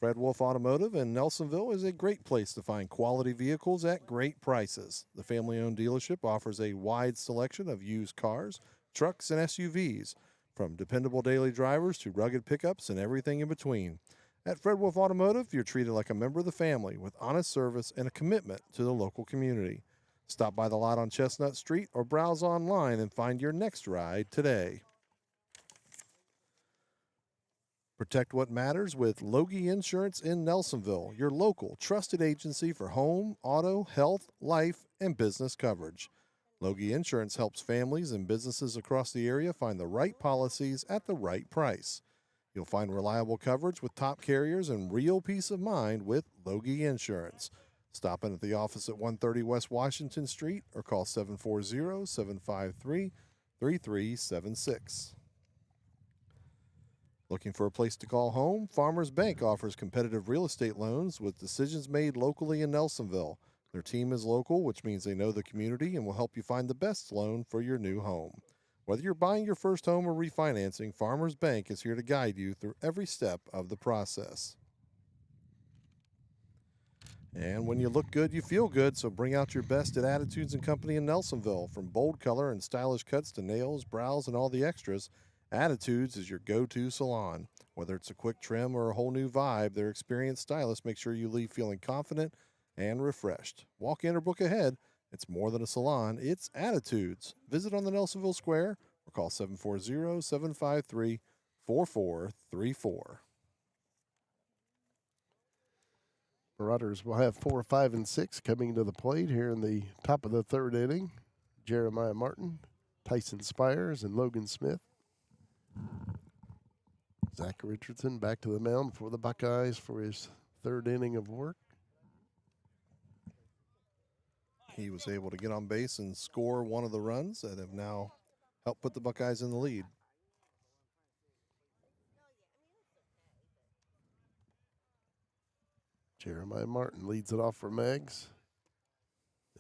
Fred Wolfe Automotive in Nelsonville is a great place to find quality vehicles at great prices. The family-owned dealership offers a wide selection of used cars, trucks, and SUVs, from dependable daily drivers to rugged pickups and everything in between. At Fred Wolfe Automotive, you're treated like a member of the family with honest service and a commitment to the local community. Stop by the lot on Chestnut Street or browse online and find your next ride today. Protect what matters with Loge Insurance in Nelsonville, your local trusted agency for home, auto, health, life, and business coverage. Loge Insurance helps families and businesses across the area find the right policies at the right price. You'll find reliable coverage with top carriers and real peace of mind with Loge Insurance. Stop in at the office at 130 West Washington Street or call 740-753-3376. Looking for a place to call home? Farmers Bank offers competitive real estate loans with decisions made locally in Nelsonville. Their team is local, which means they know the community and will help you find the best loan for your new home. Whether you're buying your first home or refinancing, Farmers Bank is here to guide you through every step of the process. And when you look good, you feel good, so bring out your best at Attitudes and Company in Nelsonville. From bold color and stylish cuts to nails, brows, and all the extras, Attitudes is your go-to salon. Whether it's a quick trim or a whole new vibe, their experienced stylists make sure you leave feeling confident and refreshed. Walk in or book ahead. It's more than a salon, it's Attitudes. Visit on the Nelsonville Square or call 740-753-4434. Marauders will have 4, 5, and 6 coming to the plate here in the top of the third inning. Jeremiah Martin, Tyson Spires, and Logan Smith. Zach Richardson back to the mound for the Buckeyes for his third inning of work. He was able to get on base and score one of the runs that have now helped put the Buckeyes in the lead. Jeremiah Martin leads it off for Meigs.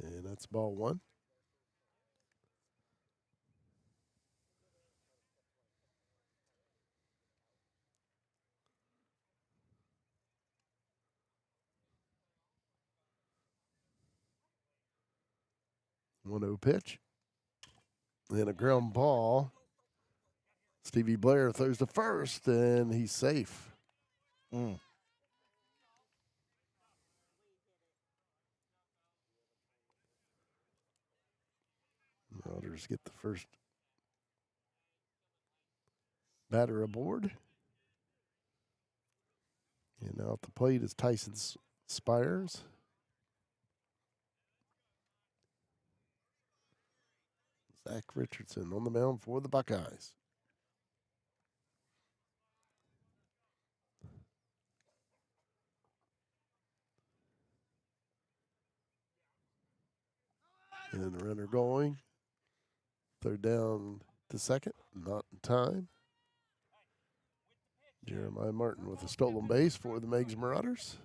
And that's ball one. One-0 pitch. And a ground ball. Stevie Blair throws to first, and he's safe. Marauders get the first batter aboard. And now at the plate is Tyson Spires. Zach Richardson on the mound for the Buckeyes. And the runner going. Third down to second, not in time. Jeremiah Martin with a stolen base for the Meigs Marauders.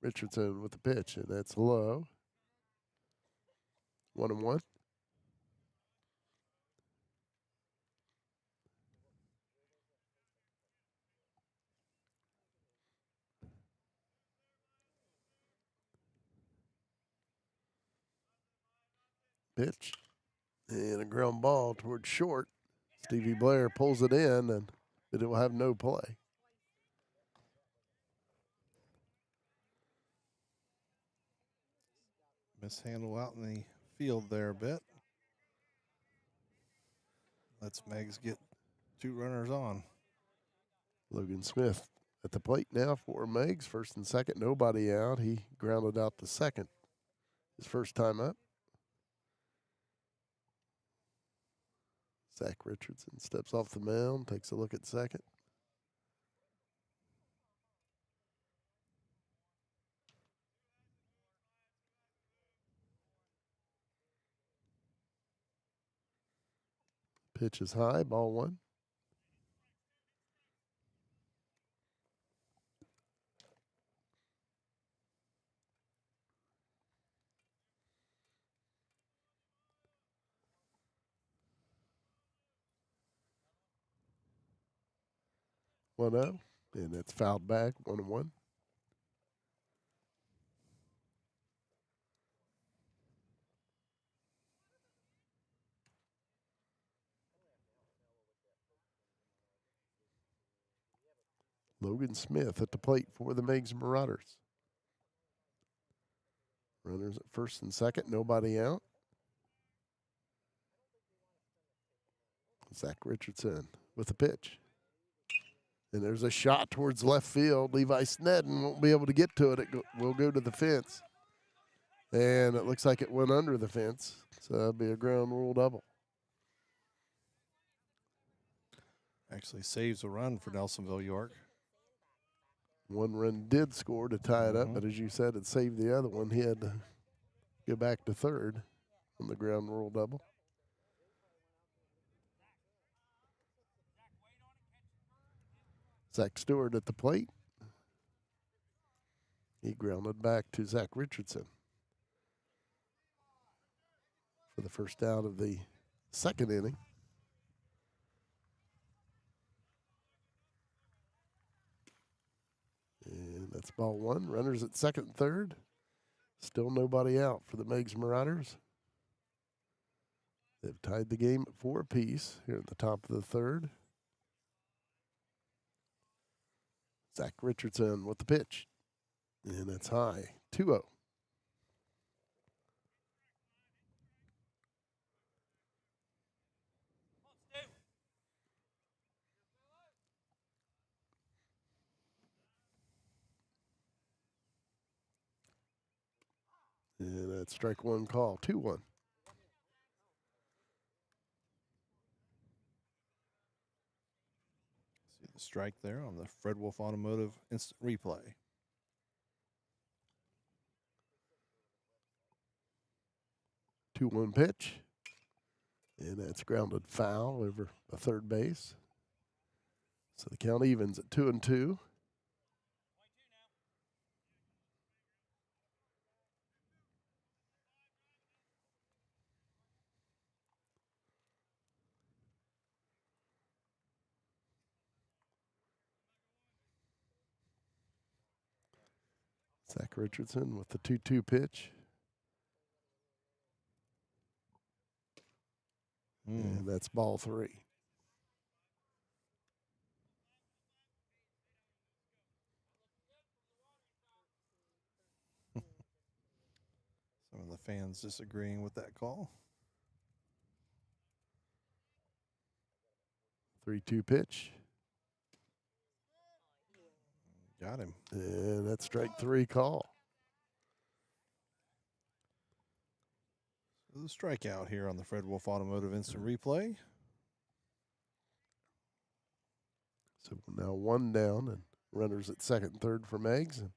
Richardson with the pitch, and that's low. 1-1. Pitch. And a ground ball towards short. Stevie Blair pulls it in, and it will have no play. Mishandle out in the field there a bit. Lets Meigs get two runners on. Logan Smith at the plate now for Meigs. First and second, nobody out. He grounded out to second his first time up. Zach Richardson steps off the mound, takes a look at second. Pitch is high, ball one. One zero, and that's fouled back. 1-1. Logan Smith at the plate for the Meigs Marauders. Runners at first and second, nobody out. Zach Richardson with the pitch. And there's a shot towards left field. Levi Snedden won't be able to get to it. It will go to the fence. And it looks like it went under the fence. So that'll be a ground rule double. Actually saves a run for Nelsonville-York. One run did score to tie it up, but as you said, it saved the other one. He had to go back to third on the ground rule double. Zach Stewart at the plate. He grounded back to Zach Richardson for the first out of the second inning. And that's ball one. Runners at second and third. Still nobody out for the Meigs Marauders. They've tied the game at 4 apiece here at the top of the third. Zach Richardson with the pitch. And it's high. 2-0. And that's strike one call. 2-1. See the strike there on the Fred Wolfe Automotive instant replay. Two-one pitch. And that's grounded foul over the third base. So the count evens at 2-2. Zach Richardson with the 2-2 pitch. And that's ball 3. Some of the fans disagreeing with that call. 3-2 pitch. Got him. And that's strike 3 call. So the strikeout here on the Fred Wolfe Automotive instant replay. So now one down and runners at second and third for Meigs. And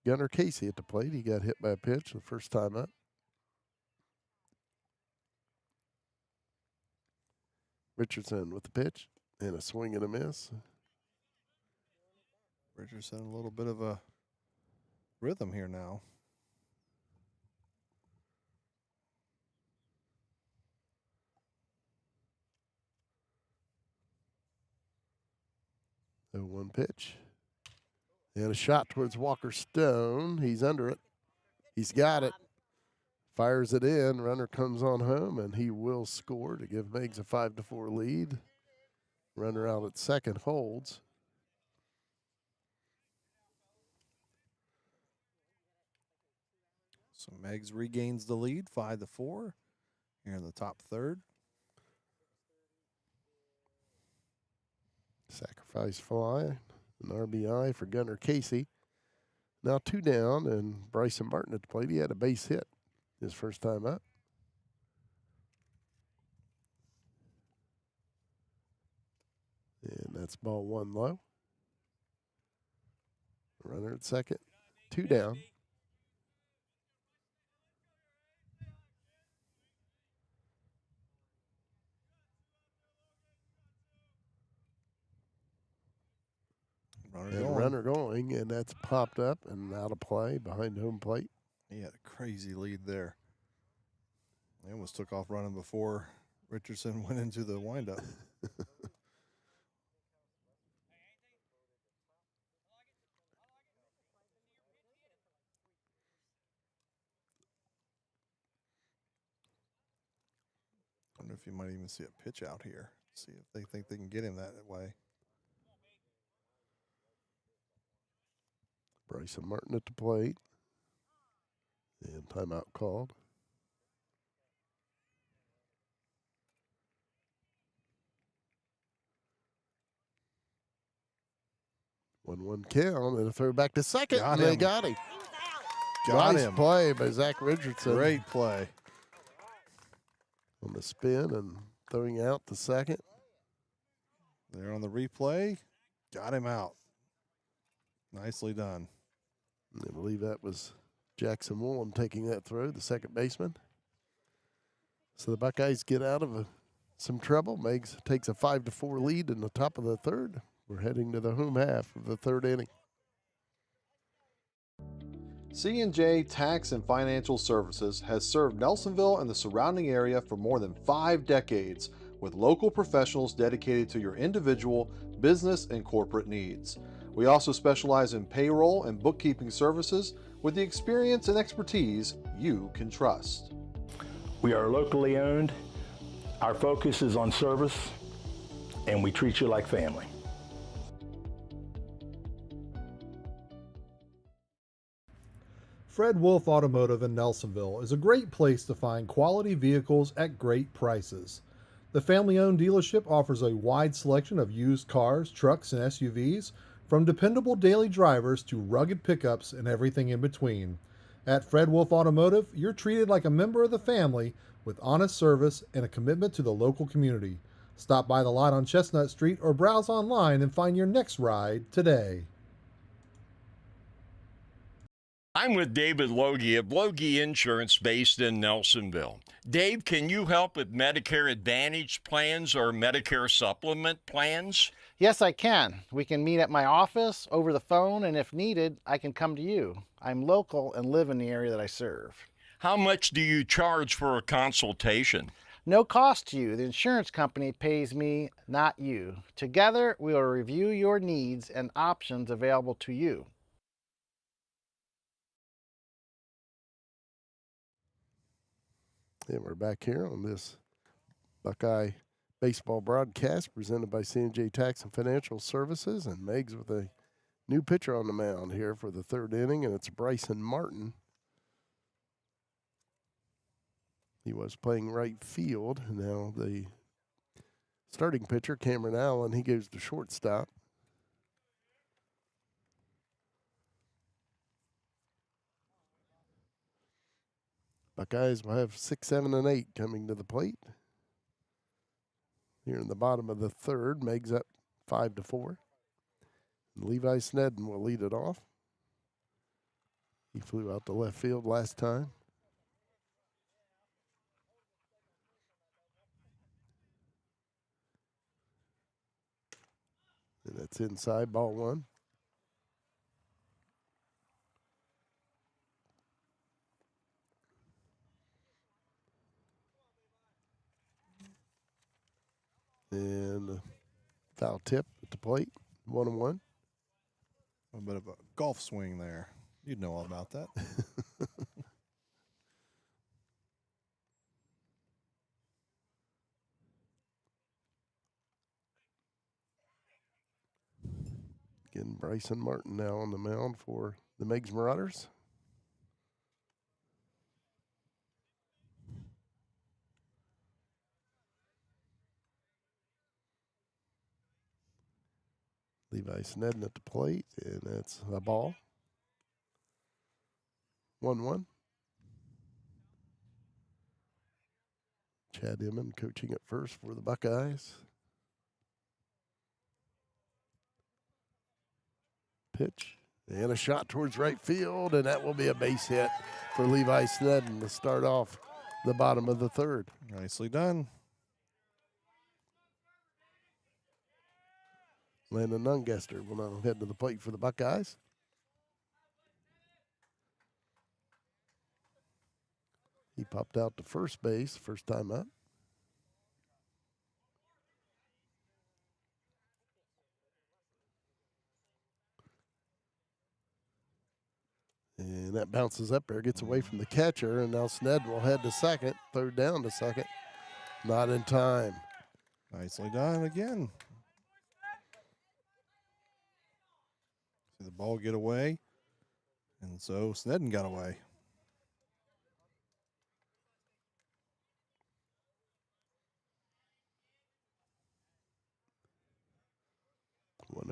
Gunnar Casey at the plate. He got hit by a pitch the first time up. Richardson with the pitch and a swing and a miss. Richardson a little bit of a rhythm here now. So 1 pitch. And a shot towards Walker Stone. He's under it. He's got it. Fires it in. Runner comes on home, and he will score to give Meigs a 5-4 lead. Runner out at second holds. So Meigs regains the lead, 5-4 here in the top third. Sacrifice fly, an RBI for Gunnar Casey. Now 2 down, and Bryson Martin at the plate. He had a base hit his first time up. And that's ball 1 low. Runner at second, 2 down. Runner going, and that's popped up and out of play behind home plate. He had a crazy lead there. They almost took off running before Richardson went into the windup. I wonder if you might even see a pitch out here. See if they think they can get him that way. Bryson Martin at the plate. And timeout called. 1-1 count and a throw back to second. Got and they him. got him. Got Nice him. play by Zach Richardson. Great play. On the spin and throwing out to second. There on the replay. Got him out. Nicely done. I believe that was Jackson Woolham taking that throw, the second baseman. So the Buckeyes get out of some trouble. Meigs takes a 5-4 lead in the top of the third. We're heading to the home half of the third inning. C&J Tax and Financial Services has served Nelsonville and the surrounding area for more than 5 decades with local professionals dedicated to your individual, business, and corporate needs. We also specialize in payroll and bookkeeping services with the experience and expertise you can trust. We are locally owned. Our focus is on service, and we treat you like family. Fred Wolfe Automotive in Nelsonville is a great place to find quality vehicles at great prices. The family-owned dealership offers a wide selection of used cars, trucks, and SUVs, from dependable daily drivers to rugged pickups and everything in between. At Fred Wolfe Automotive, you're treated like a member of the family with honest service and a commitment to the local community. Stop by the lot on Chestnut Street or browse online and find your next ride today. I'm with David Loge of Loge Insurance based in Nelsonville. Dave, can you help with Medicare Advantage plans or Medicare Supplement plans? Yes, I can. We can meet at my office, over the phone, and if needed, I can come to you. I'm local and live in the area that I serve. How much do you charge for a consultation? No cost to you. The insurance company pays me, not you. Together, we will review your needs and options available to you. And we're back here on this Buckeye baseball broadcast presented by C&J Tax and Financial Services, and Meigs with a new pitcher on the mound here for the third inning, and it's Bryson Martin. He was playing right field. Now the starting pitcher, Cameron Allen, he goes to shortstop. Buckeyes will have 6, 7, and 8 coming to the plate. Here in the bottom of the third, Meigs up 5-4. And Levi Snedden will lead it off. He flew out to left field last time. And that's inside, ball one. And a foul tip at the plate, 1-1. A bit of a golf swing there. You'd know all about that. Again, Bryson Martin now on the mound for the Meigs Marauders. Levi Snedden at the plate, and that's a ball. 1-1. Chad Inman coaching at first for the Buckeyes. Pitch, and a shot towards right field, and that will be a base hit for Levi Snedden to start off the bottom of the third. Nicely done. Landon Nungester will now head to the plate for the Buckeyes. He popped out to first base first time up. And that bounces up there, gets away from the catcher, and now Snedden will head to second, third down to second. Not in time. Nicely done again. See the ball get away, and so Snedden got away.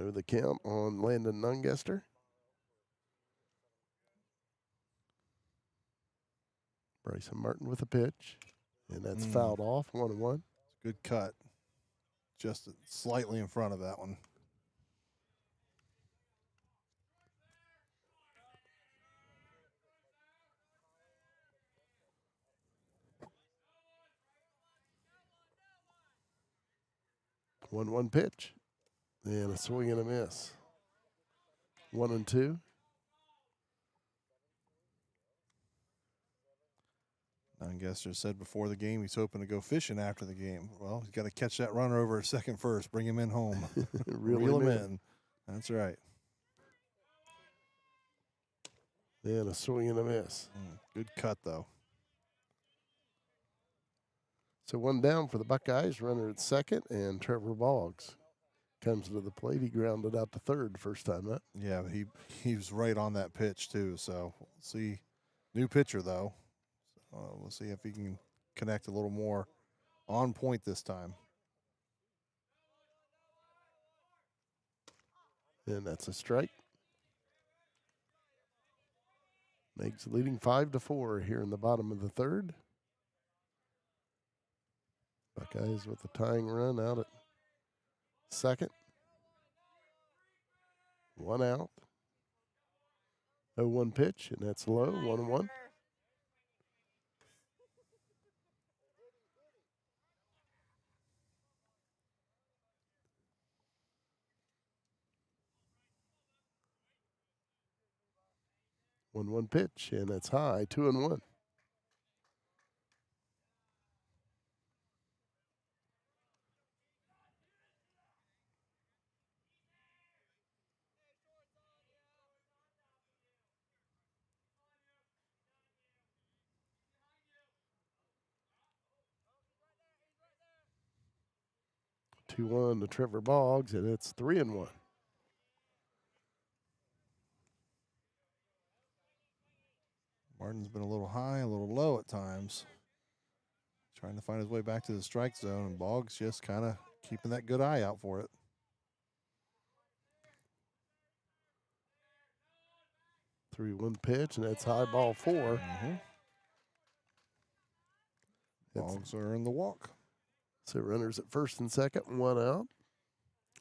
1-0 the count on Landon Nungester. Bryson Martin with a pitch, and that's fouled off, 1-1. Good cut. Just slightly in front of that one. One pitch, and a swing and a miss. 1-2. Nungester said before the game he's hoping to go fishing after the game. Well, he's got to catch that runner over at second first, bring him in home. Reel him in. That's right. And a swing and a miss. Good cut, though. So one down for the Buckeyes, runner at second, and Trevor Boggs comes to the plate. He grounded out to third first time up. Yeah, he was right on that pitch, too. So we'll see. New pitcher, though. We'll see if he can connect a little more on point this time. And that's a strike. Meigs leading 5-4 here in the bottom of the third. Buckeyes with the tying run out at second. One out. 0-1 pitch, and that's low, 1-1. One pitch, and that's high, 2-1. Two one to Trevor Boggs, and it's 3-1. Martin's been a little high, a little low at times. Trying to find his way back to the strike zone, and Boggs just kind of keeping that good eye out for it. 3-1 pitch, and that's high, ball 4. Boggs are in the walk. So runners at first and second, one out.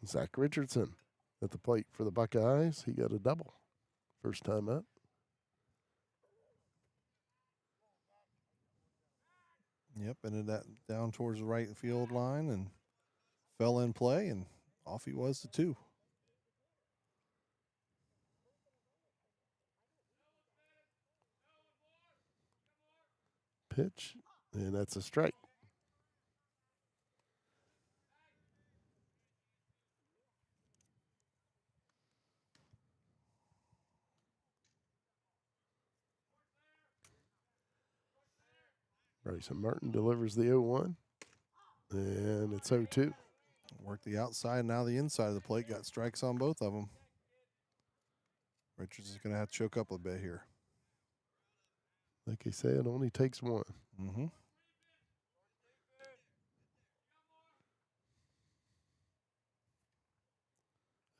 Zach Richardson at the plate for the Buckeyes. He got a double first time up. Yep, ended that down towards the right field line and fell in play, and off he was to 2. Pitch, and that's a strike. Bryson Martin delivers the 0-1, and it's 0-2. Worked the outside, now the inside of the plate. Got strikes on both of them. Richards is going to have to choke up a bit here. Like I said, it only takes one.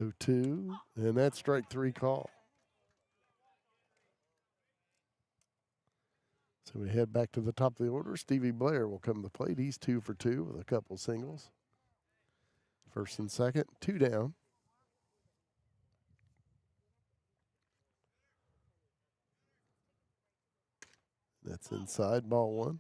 0-2, and that's strike 3 call. So we head back to the top of the order. Stevie Blair will come to the plate. He's 2 for 2 with a couple singles. First and second, 2 down. That's inside, ball 1.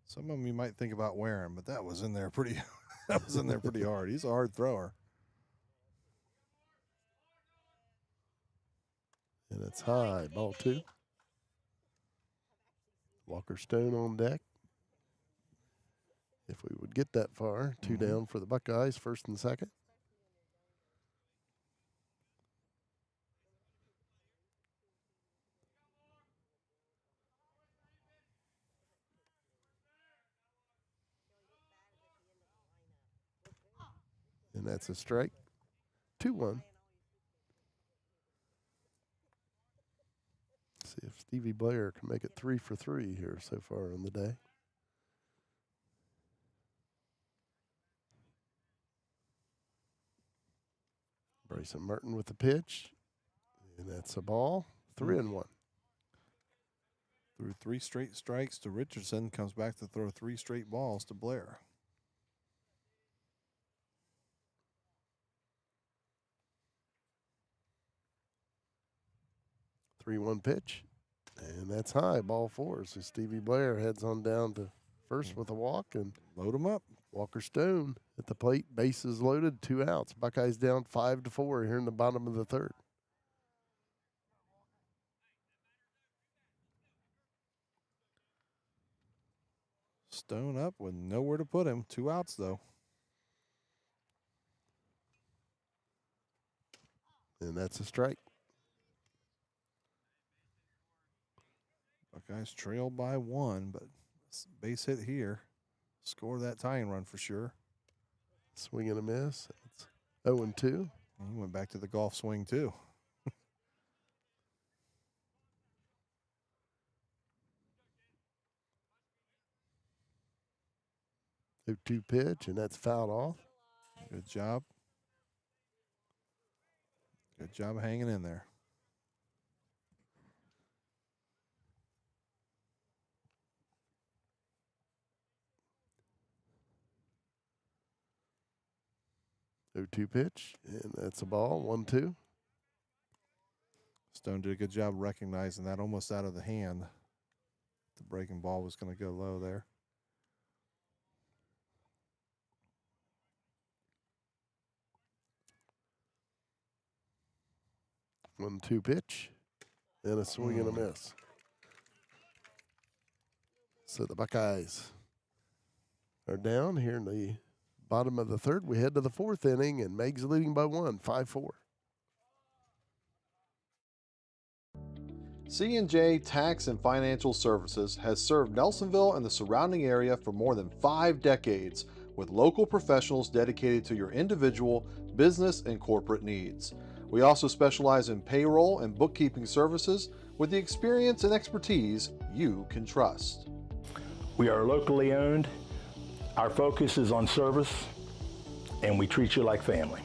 Some of them you might think about wearing, but that was in there pretty. That was in there pretty hard. He's a hard thrower. And it's high, ball 2. Walker Stone on deck. If we would get that far, 2 down for the Buckeyes, first and second. And that's a strike. 2-1. See if Stevie Blair can make it 3 for 3 here so far in the day. Bryson Martin with the pitch. And that's a ball. 3-1. Threw 3 straight strikes to Richardson. Comes back to throw 3 straight balls to Blair. Three-one pitch. And that's high. Ball 4. So Stevie Blair heads on down to first with a walk. And load him up. Walker Stone at the plate. Bases loaded. 2 outs. Buckeyes down 5-4 here in the bottom of the 3rd. Stone up with nowhere to put him. 2 outs, though. And that's a strike. Buckeyes trail by 1, but base hit here. Score that tying run for sure. Swing and a miss. It's 0-2. He went back to the golf swing, too. 0-2 pitch, and that's fouled off. Good job. Good job hanging in there. Two pitch, and that's a ball. 1-2. Stone did a good job recognizing that almost out of the hand. The breaking ball was going to go low there. 1-2 pitch, and a swing and a miss. So the Buckeyes are down here in the bottom of the 3rd. We head to the 4th inning, and Meigs leading by 1, 5-4. C&J Tax and Financial Services has served Nelsonville and the surrounding area for more than 5 decades with local professionals dedicated to your individual, business, and corporate needs. We also specialize in payroll and bookkeeping services with the experience and expertise you can trust. We are locally owned. Our focus is on service, and we treat you like family.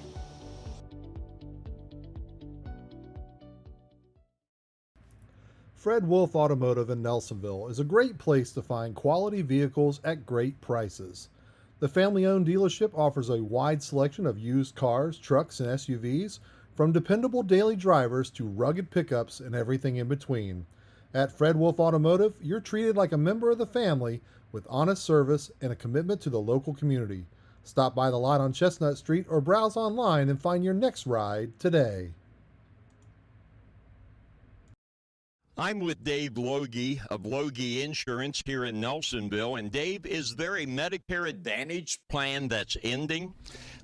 Fred Wolfe Automotive in Nelsonville is a great place to find quality vehicles at great prices. The family-owned dealership offers a wide selection of used cars, trucks, and SUVs, from dependable daily drivers to rugged pickups and everything in between. At Fred Wolfe Automotive, you're treated like a member of the family with honest service and a commitment to the local community. Stop by the lot on Chestnut Street or browse online and find your next ride today. I'm with Dave Loge of Loge Insurance here in Nelsonville. And Dave, is there a Medicare Advantage plan that's ending?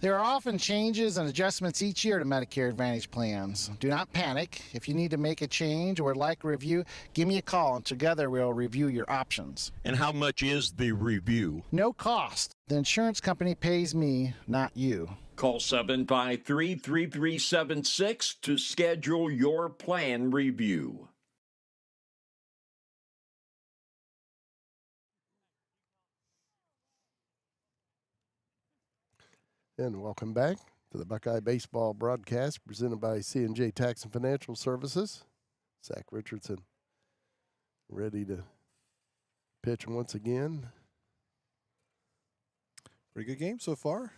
There are often changes and adjustments each year to Medicare Advantage plans. Do not panic. If you need to make a change or would like a review, give me a call and together we'll review your options. And how much is the review? No cost. The insurance company pays me, not you. Call 753-3376 to schedule your plan review. And welcome back to the Buckeye Baseball broadcast presented by C&J Tax and Financial Services. Zach Richardson ready to pitch once again. Pretty good game so far.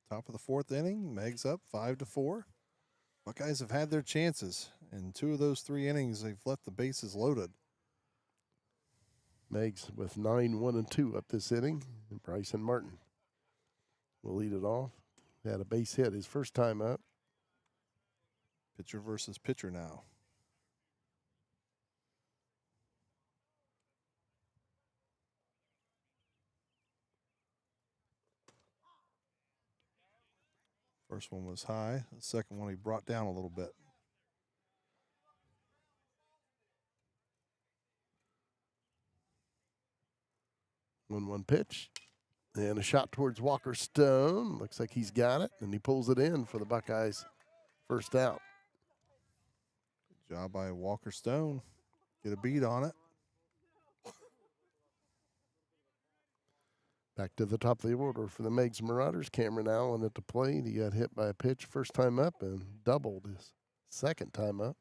Top of the 4th inning, Meigs up 5-4. Buckeyes have had their chances. In 2 of those 3 innings, they've left the bases loaded. Meigs with 9-1-2 up this inning, and Bryson Martin will lead it off. Had a base hit his first time up. Pitcher versus pitcher now. First one was high. The second one he brought down a little bit. One pitch. And a shot towards Walker Stone. Looks like he's got it, and he pulls it in for the Buckeyes' first out. Good job by Walker Stone. Get a beat on it. Back to the top of the order for the Meigs Marauders. Cameron Allen at the plate. He got hit by a pitch first time up and doubled his second time up.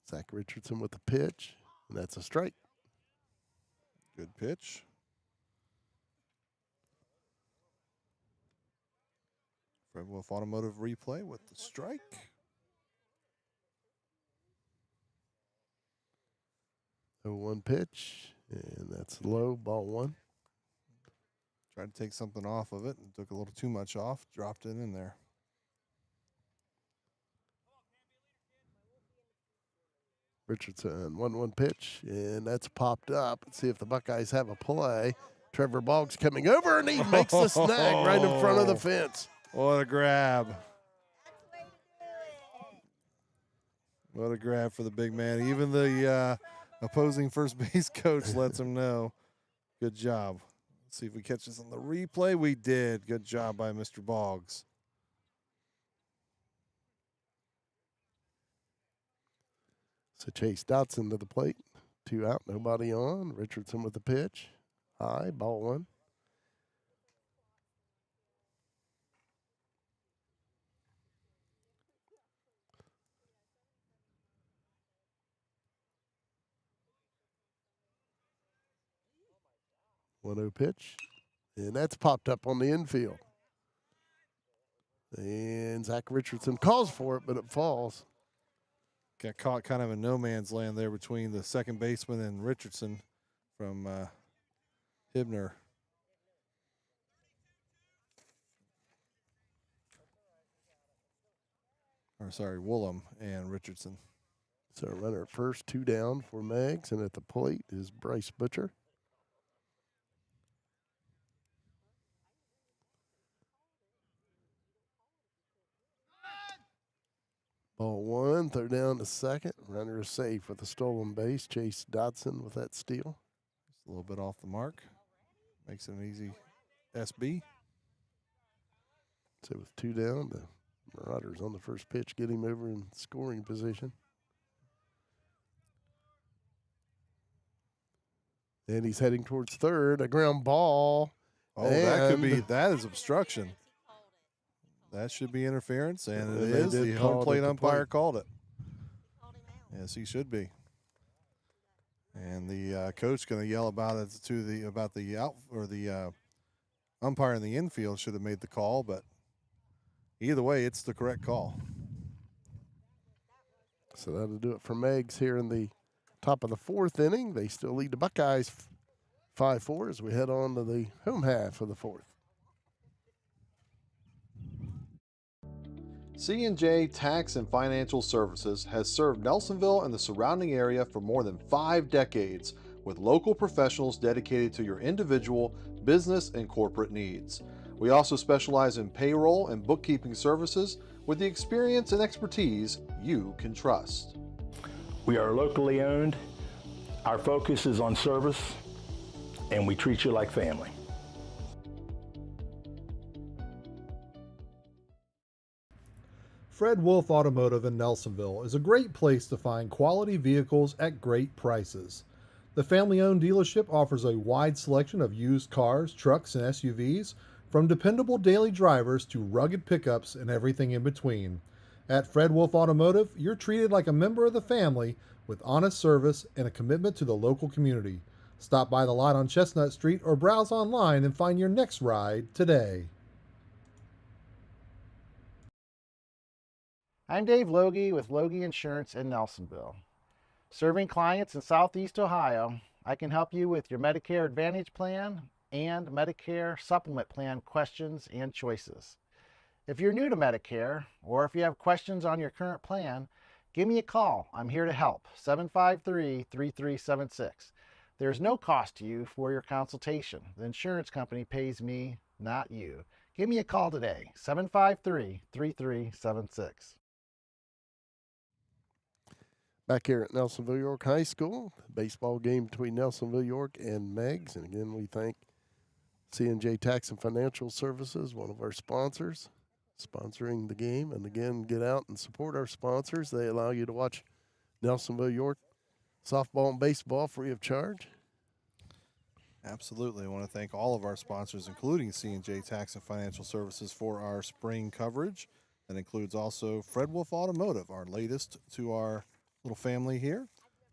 Zach Richardson with the pitch, and that's a strike. Good pitch. Fred Wolfe Automotive replay with the strike. Oh, 1 pitch, and that's low, ball 1. Tried to take something off of it and took a little too much off, dropped it in there. Richardson, 1-1 pitch, and that's popped up. Let's see if the Buckeyes have a play. Trevor Boggs coming over, and he makes the snag right in front of the fence. What a grab. What a grab for the big man. Even the opposing first base coach lets him know. Good job. Let's see if we catch this on the replay. We did. Good job by Mr. Boggs. So Chase Dotson to the plate. 2 out, nobody on. Richardson with the pitch. High, ball 1. One-oh pitch, and that's popped up on the infield. And Zach Richardson calls for it, but it falls. Got caught kind of in no man's land there between the second baseman and Richardson from Hibner. Or sorry, Woolham and Richardson. So runner at first, 2 down for Meigs, and at the plate is Bryce Butcher. Ball 1, throw down to second. Runner is safe with a stolen base. Chase Dotson with that steal. Just a little bit off the mark. Makes it an easy SB. So with 2 down, the Marauders on the first pitch get him over in scoring position. And he's heading towards third. A ground ball. Oh, that could be, that is obstruction. That should be interference, and it is. The home plate umpire called it. Yes, he should be. And the coach going to yell about it to the umpire in the infield should have made the call, but either way, it's the correct call. So that'll do it for Meigs here in the top of the 4th inning. They still lead the Buckeyes 5-4 as we head on to the home half of the 4th. C&J Tax and Financial Services has served Nelsonville and the surrounding area for more than 5 decades with local professionals dedicated to your individual, business, and corporate needs. We also specialize in payroll and bookkeeping services with the experience and expertise you can trust. We are locally owned. Our focus is on service, and we treat you like family. Fred Wolfe Automotive in Nelsonville is a great place to find quality vehicles at great prices. The family-owned dealership offers a wide selection of used cars, trucks, and SUVs, from dependable daily drivers to rugged pickups and everything in between. At Fred Wolfe Automotive, you're treated like a member of the family with honest service and a commitment to the local community. Stop by the lot on Chestnut Street or browse online and find your next ride today. I'm Dave Loge with Loge Insurance in Nelsonville. Serving clients in Southeast Ohio, I can help you with your Medicare Advantage plan and Medicare Supplement plan questions and choices. If you're new to Medicare, or if you have questions on your current plan, give me a call. I'm here to help. 753-3376. There's no cost to you for your consultation. The insurance company pays me, not you. Give me a call today. 753-3376. Back here at Nelsonville-York High School, baseball game between Nelsonville-York and Meigs. And again, we thank C&J Tax and Financial Services, one of our sponsors, sponsoring the game. And again, get out and support our sponsors. They allow you to watch Nelsonville-York softball and baseball free of charge. Absolutely. I want to thank all of our sponsors, including C&J Tax and Financial Services, for our spring coverage. That includes also Fred Wolfe Automotive, our latest to our little family here.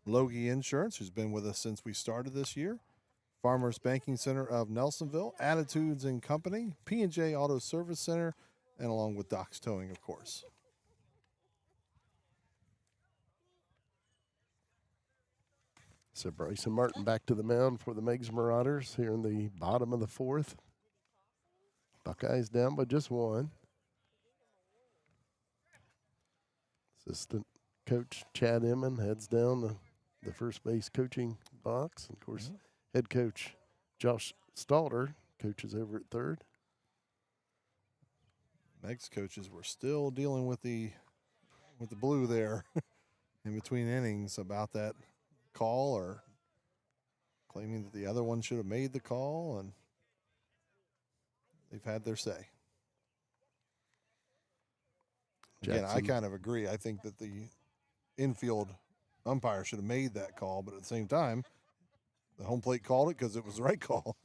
Loge Insurance, who's been with us since we started this year. Farmers Banking Center of Nelsonville, Attitudes and Company, P&J Auto Service Center, and along with Doc's Towing, of course. So Bryson Martin back to the mound for the Meigs Marauders here in the bottom of the fourth. Buckeyes down by just one. Assistant coach Chad Emmon heads down the first base coaching box. And of course, head coach Josh Stalter coaches over at third. Meigs coaches were still dealing with the blue there in between innings about that call, or claiming that the other one should have made the call, and they've had their say. Again, I kind of agree. I think that the infield umpire should have made that call, but at the same time, the home plate called it because it was the right call.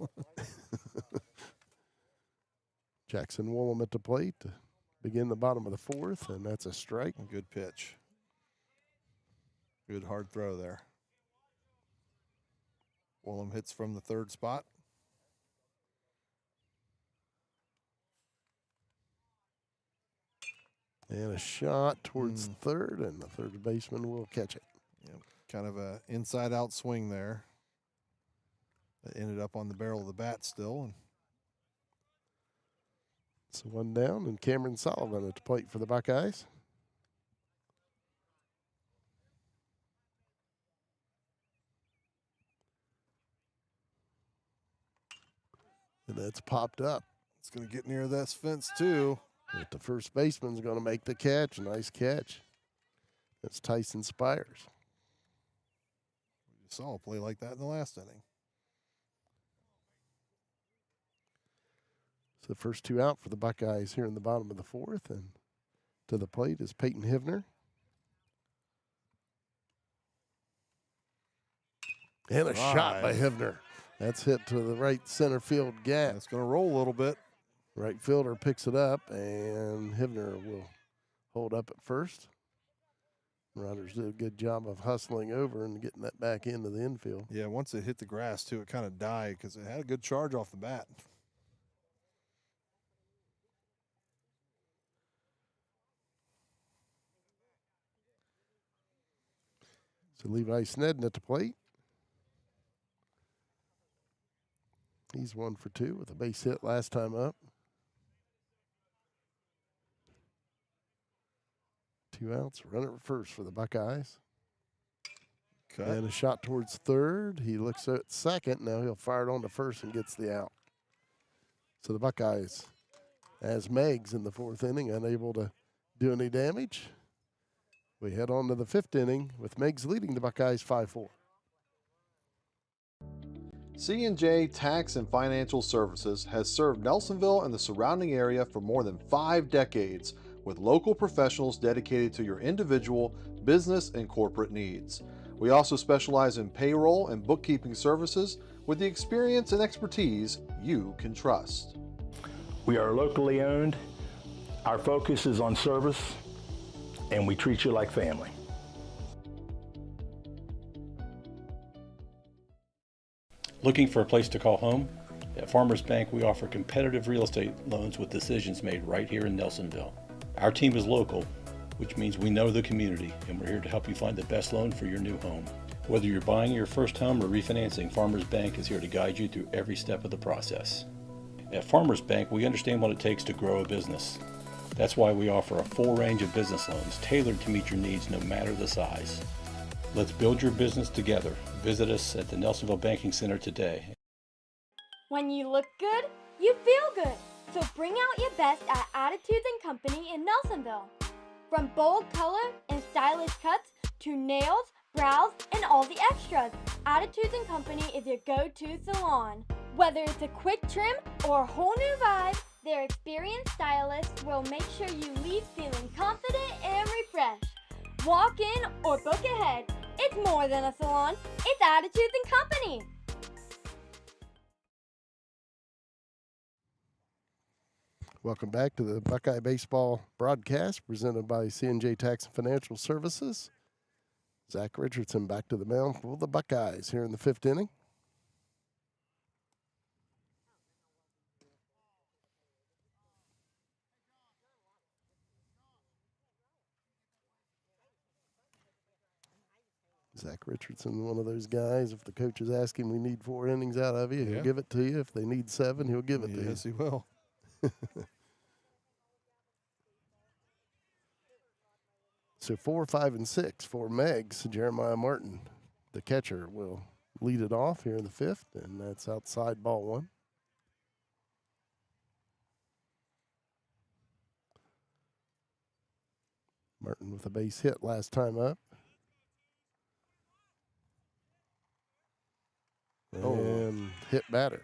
Jackson Woolham at the plate to begin the bottom of the fourth, and that's a strike. A good pitch. Good hard throw there. Woolham hits from the third spot. And a shot towards third, and the third baseman will catch it. Yep. Kind of a inside-out swing there. That ended up on the barrel of the bat still. And so one down, and Cameron Sullivan at the plate for the Buckeyes. And that's popped up. It's going to get near this fence too. But the first baseman's going to make the catch. Nice catch. That's Tyson Spires. We just saw a play like that in the last inning. So the first two out for the Buckeyes here in the bottom of the fourth. And to the plate is Peyton Hivner. And a shot by Hivner. That's hit to the right center field gap. It's going to roll a little bit. Right fielder picks it up, and Hivner will hold up at first. Riders did a good job of hustling over and getting that back into the infield. Yeah, once it hit the grass, too, it kind of died because it had a good charge off the bat. So Levi Snedden at the plate. He's 1 for 2 with a base hit last time up. 2 outs, runner at first for the Buckeyes. Cut. And a shot towards third. He looks at second. Now he'll fire it on to first and gets the out. So the Buckeyes, as Meigs in the fourth inning, unable to do any damage. We head on to the fifth inning with Meigs leading the Buckeyes 5-4. C&J Tax and Financial Services has served Nelsonville and the surrounding area for more than 5 decades, with local professionals dedicated to your individual, business, and corporate needs. We also specialize in payroll and bookkeeping services with the experience and expertise you can trust. We are locally owned. Our focus is on service, and we treat you like family. Looking for a place to call home? At Farmers Bank, we offer competitive real estate loans with decisions made right here in Nelsonville. Our team is local, which means we know the community, and we're here to help you find the best loan for your new home. Whether you're buying your first home or refinancing, Farmers Bank is here to guide you through every step of the process. At Farmers Bank, we understand what it takes to grow a business. That's why we offer a full range of business loans tailored to meet your needs no matter the size. Let's build your business together. Visit us at the Nelsonville Banking Center today. When you look good, you feel good. So bring out your best at Attitudes and Company in Nelsonville. From bold color and stylish cuts to nails, brows, and all the extras, Attitudes and Company is your go-to salon. Whether it's a quick trim or a whole new vibe, their experienced stylists will make sure you leave feeling confident and refreshed. Walk in or book ahead. It's more than a salon, it's Attitudes and Company. Welcome back to the Buckeye Baseball broadcast presented by C&J Tax and Financial Services. Zach Richardson back to the mound for the Buckeyes here in the 5th inning. Zach Richardson, one of those guys, if the coach is asking, we need 4 innings out of you, he'll give it to you. If they need 7, he'll give it to you. Yes, he will. So 4, 5, and 6 for Meigs. Jeremiah Martin, the catcher, will lead it off here in the 5th, and that's outside ball 1. Martin with a base hit last time up. And hit batter.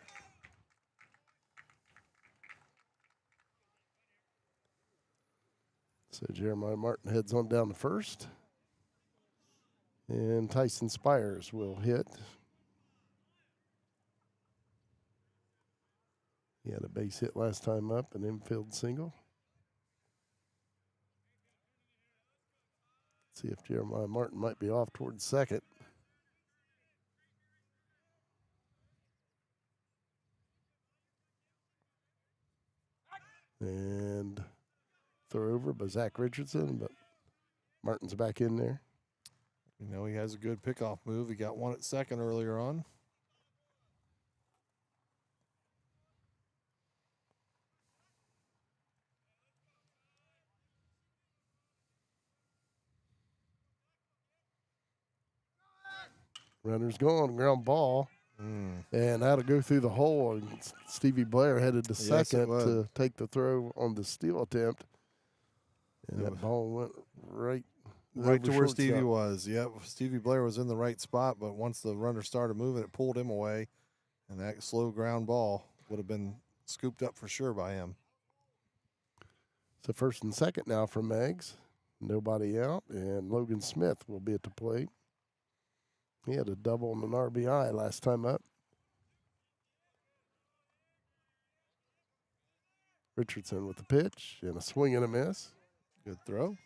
So Jeremiah Martin heads on down to first. And Tyson Spires will hit. He had a base hit last time up, an infield single. See if Jeremiah Martin might be off towards second. And throw over by Zach Richardson, but Martin's back in there. You know, he has a good pickoff move. He got one at second earlier on. Runner's gone, ground ball. And that'll go through the hole. And Stevie Blair headed to second to take the throw on the steal attempt. And that ball went right to where Stevie was. Yep, Stevie Blair was in the right spot, but once the runner started moving, it pulled him away. And that slow ground ball would have been scooped up for sure by him. So first and second now for Meigs. Nobody out, and Logan Smith will be at the plate. He had a double and an RBI last time up. Richardson with the pitch and a swing and a miss. Good throw.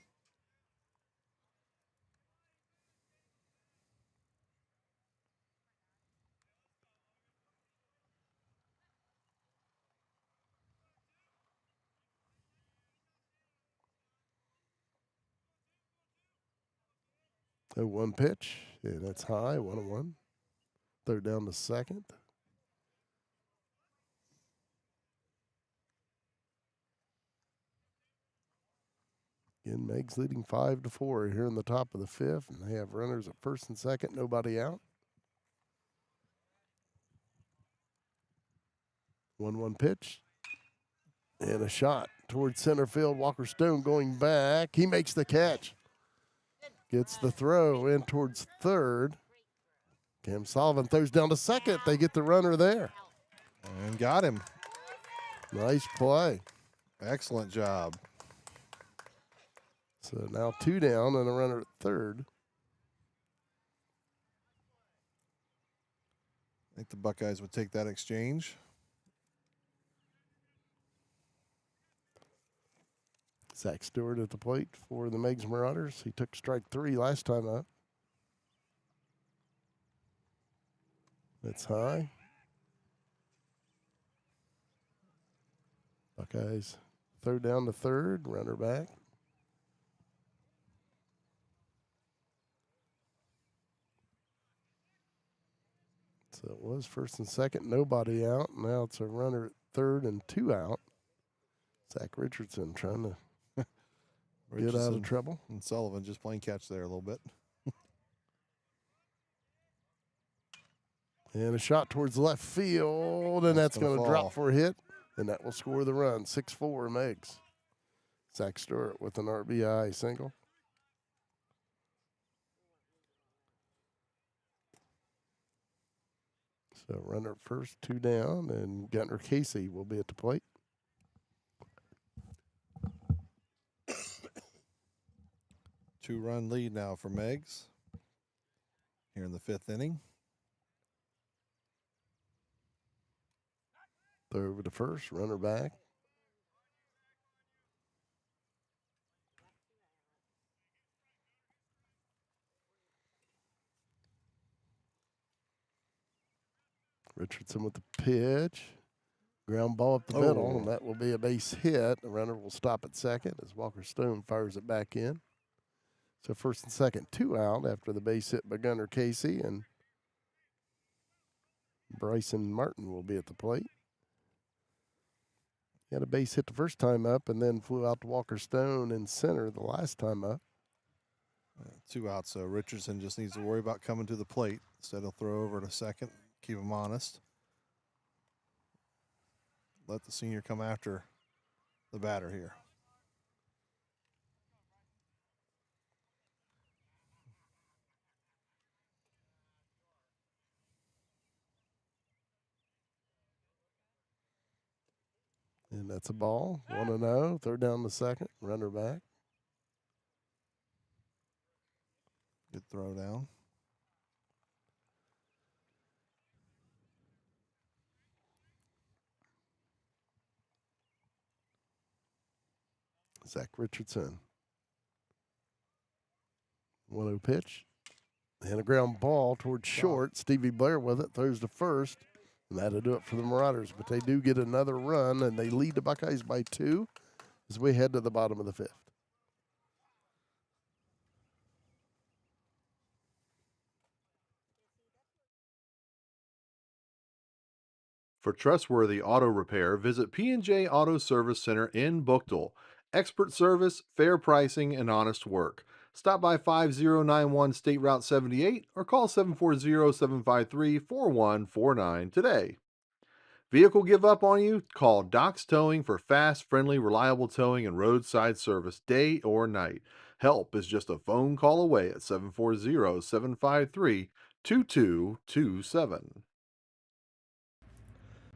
So 1 pitch, and that's high, 1-1. Third down to second. Again, Meigs leading 5-4 here in the top of the 5th, and they have runners at first and second, nobody out. 1-1 pitch, and a shot towards center field. Walker Stone going back. He makes the catch. Gets the throw in towards third. Cam Sullivan throws down to second. They get the runner there. And got him. Nice play. Excellent job. So now 2 down and a runner at third. I think the Buckeyes would take that exchange. Zach Stewart at the plate for the Meigs Marauders. He took strike 3 last time up. That's high. Buckeyes throw down to third, runner back. So it was first and second, nobody out. Now it's a runner at third and 2 out. Zach Richardson trying to get out of trouble. And Sullivan just playing catch there a little bit. And a shot towards left field, and that's going to drop for a hit, and that will score the run. 6-4 Meigs. Zach Stewart with an RBI single. So runner at first, 2 down, and Gunter Casey will be at the plate. Two-run lead now for Meigs. here in the 5th inning. Throw over to first, runner back. Richardson with the pitch. Ground ball up the middle, and that will be a base hit. The runner will stop at second as Walker Stone fires it back in. So first and second, 2 out after the base hit by Gunnar Casey, and Bryson Martin will be at the plate. He had a base hit the first time up and then flew out to Walker Stone in center the last time up. 2 outs, so Richardson just needs to worry about coming to the plate. Instead, he'll throw over to second, keep him honest. Let the senior come after the batter here. And that's a ball. 1-0. Third down the second. Runner back. Good throw down. Zach Richardson. 1-0 pitch. And a ground ball towards short. Stevie Blair with it. Throws to first. And that'll do it for the Marauders. But they do get another run, and they lead the Buckeyes by 2 as we head to the bottom of the 5th. For trustworthy auto repair, visit P&J Auto Service Center in Buchtel. Expert service, fair pricing, and honest work. Stop by 5091 State Route 78 or call 740-753-4149 today. Vehicle give up on you? Call Doc's Towing for fast, friendly, reliable towing and roadside service day or night. Help is just a phone call away at 740-753-2227.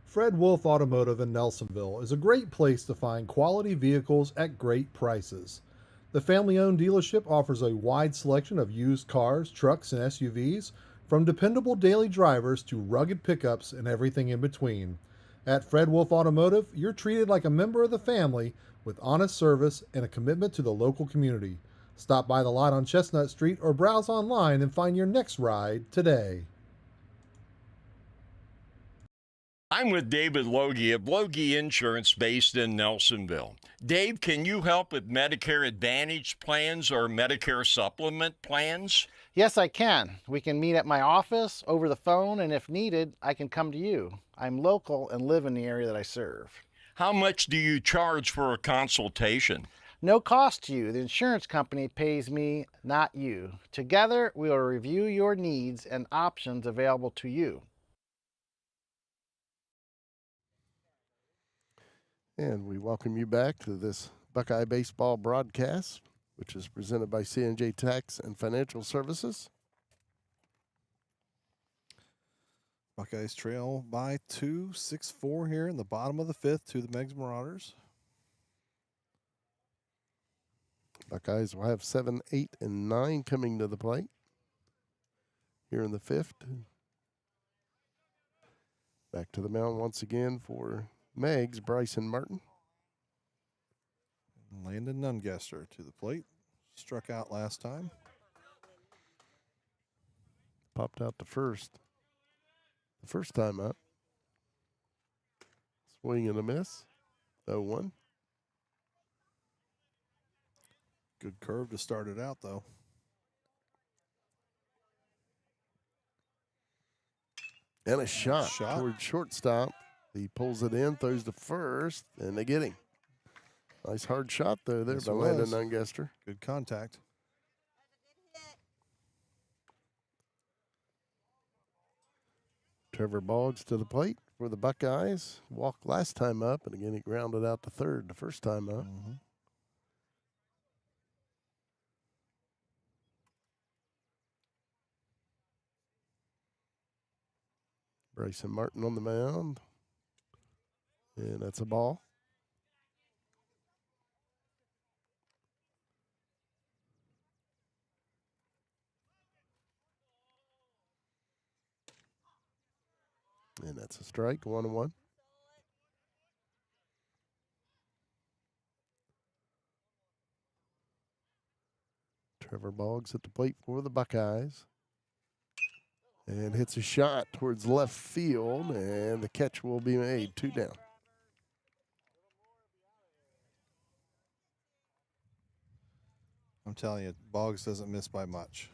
Fred Wolfe Automotive in Nelsonville is a great place to find quality vehicles at great prices. The family-owned dealership offers a wide selection of used cars, trucks, and SUVs, from dependable daily drivers to rugged pickups and everything in between. At Fred Wolfe Automotive, you're treated like a member of the family with honest service and a commitment to the local community. Stop by the lot on Chestnut Street or browse online and find your next ride today. I'm with David Loge of Loge Insurance based in Nelsonville. Dave, can you help with Medicare Advantage plans or Medicare Supplement plans? Yes, I can. We can meet at my office, over the phone, and if needed, I can come to you. I'm local and live in the area that I serve. How much do you charge for a consultation? No cost to you. The insurance company pays me, not you. Together, we will review your needs and options available to you. And we welcome you back to this Buckeye Baseball broadcast, which is presented by C&J Tax and Financial Services. Buckeyes trail by 2, 6-4 here in the bottom of the 5th to the Meigs Marauders. Buckeyes will have 7, 8, and 9 coming to the plate here in the 5th. Back to the mound once again for Meigs, Bryson Martin. Landon Nungester to the plate. Struck out last time. Popped out to first. The first time up. Swing and a miss. 0-1. Good curve to start it out, though. And a shot towards shortstop. He pulls it in, throws to first, and they get him. Nice hard shot there Yes, by Landon Nungester. Good contact. Trevor Boggs to the plate for the Buckeyes. Walked last time up, and again he grounded out to third the first time up. Bryson Martin on the mound. And that's a ball. And that's a strike, 1-1. Trevor Boggs at the plate for the Buckeyes. And hits a shot towards left field, and the catch will be made. 2 down. I'm telling you, Boggs doesn't miss by much.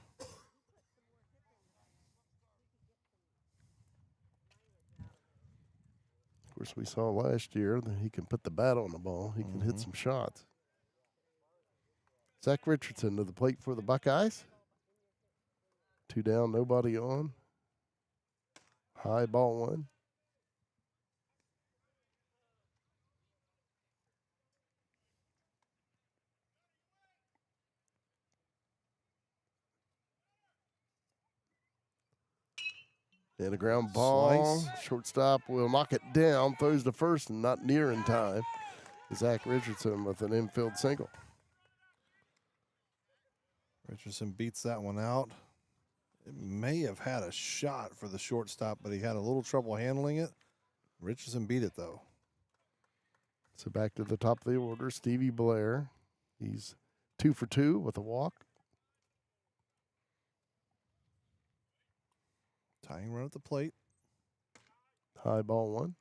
Of course, we saw last year that he can put the bat on the ball. He can hit some shots. Zach Richardson to the plate for the Buckeyes. 2 down, nobody on. High ball 1. And a ground ball. Slice. Shortstop will knock it down. Throws to first and not near in time. Zach Richardson with an infield single. Richardson beats that one out. It may have had a shot for the shortstop, but he had a little trouble handling it. Richardson beat it, though. So back to the top of the order, Stevie Blair. He's 2 for 2 with a walk. Tying run at the plate. High ball 1.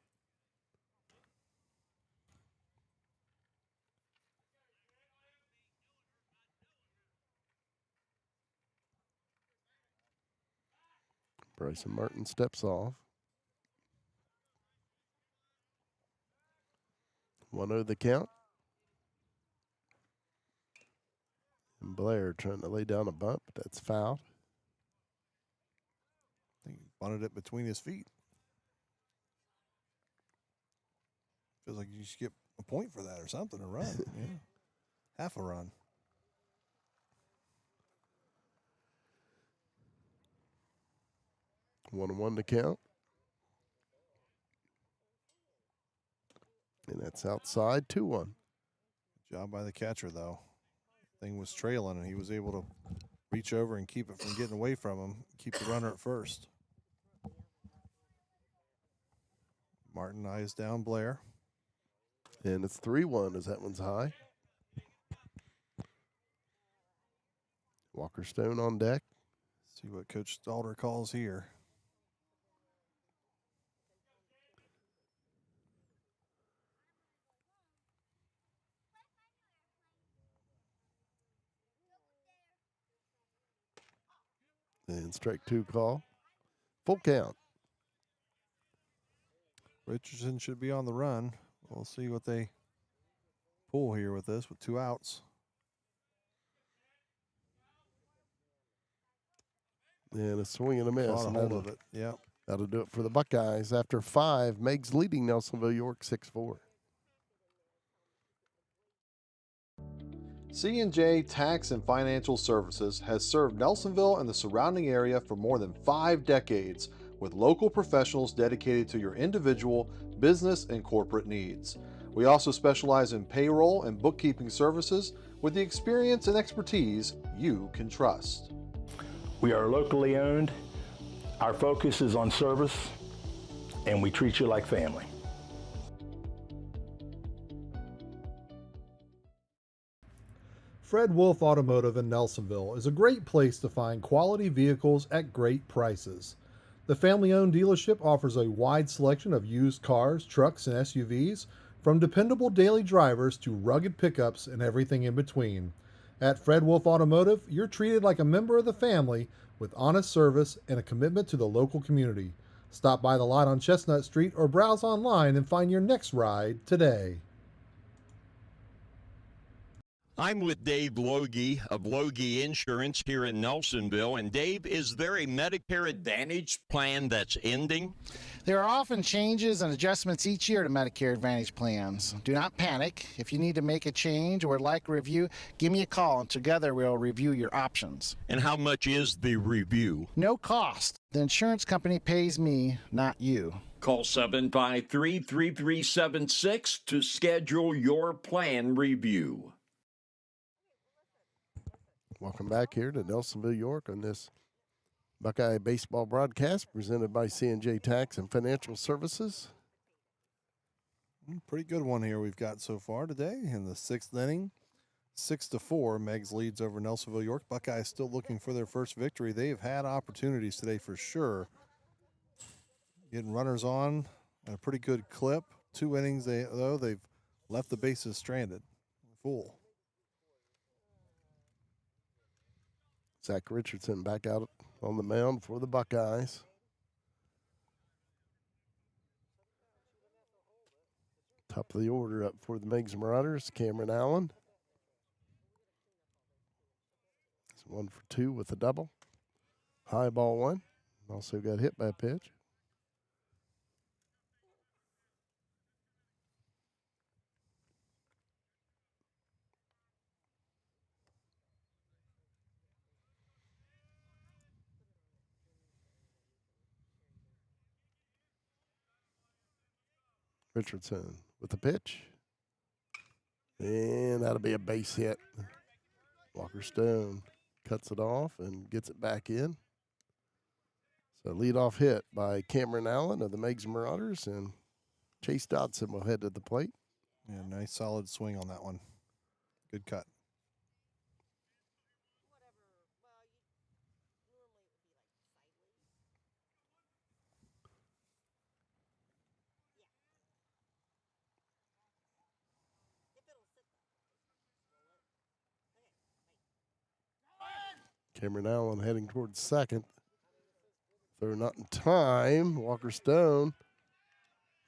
Bryson Martin steps off. 1-0 the count. And Blair trying to lay down a bunt, but that's foul. I think he bunted it between his feet. Feels like you should get a point for that or something, a run. Yeah. Half a run. 1-1 to count. And that's outside, 2-1. Job by the catcher, though. Thing was trailing, and he was able to reach over and keep it from getting away from him, keep the runner at first. Martin eyes down Blair. And it's 3-1 as that one's high. Walker Stone on deck. See what Coach Stalder calls here. And strike 2 call. Full count. Richardson should be on the run. We'll see what they pull here with this with 2 outs. And a swing and a miss. Caught a hold of it. Yeah. That'll do it for the Buckeyes. After 5, Meigs leading Nelsonville-York 6-4. C&J Tax and Financial Services has served Nelsonville and the surrounding area for more than 5 decades with local professionals dedicated to your individual, business, and corporate needs. We also specialize in payroll and bookkeeping services with the experience and expertise you can trust. We are locally owned. Our focus is on service, and we treat you like family. Fred Wolfe Automotive in Nelsonville is a great place to find quality vehicles at great prices. The family-owned dealership offers a wide selection of used cars, trucks, and SUVs, from dependable daily drivers to rugged pickups and everything in between. At Fred Wolfe Automotive, you're treated like a member of the family with honest service and a commitment to the local community. Stop by the lot on Chestnut Street or browse online and find your next ride today. I'm with Dave Loge of Loge Insurance here in Nelsonville. And Dave, is there a Medicare Advantage plan that's ending? There are often changes and adjustments each year to Medicare Advantage plans. Do not panic. If you need to make a change or would like a review, give me a call and together we'll review your options. And how much is the review? No cost. The insurance company pays me, not you. Call 753-3376 to schedule your plan review. Welcome back here to Nelsonville-York on this Buckeye baseball broadcast presented by C&J Tax and Financial Services. Pretty good one here we've got so far today in the 6th inning. 6-4, Meigs leads over Nelsonville-York. Buckeyes still looking for their first victory. They've had opportunities today for sure. Getting runners on at a pretty good clip. 2 innings, though, they've left the bases stranded. Full. Zach Richardson back out on the mound for the Buckeyes. Top of the order up for the Meigs Marauders, Cameron Allen. It's 1 for 2 with a double. High ball 1. Also got hit by a pitch. Richardson with the pitch. And that'll be a base hit. Walker Stone cuts it off and gets it back in. So leadoff hit by Cameron Allen of the Meigs Marauders, and Chase Dodson will head to the plate. Yeah, nice solid swing on that one. Good cut. Cameron Allen heading towards second. They're not in time. Walker Stone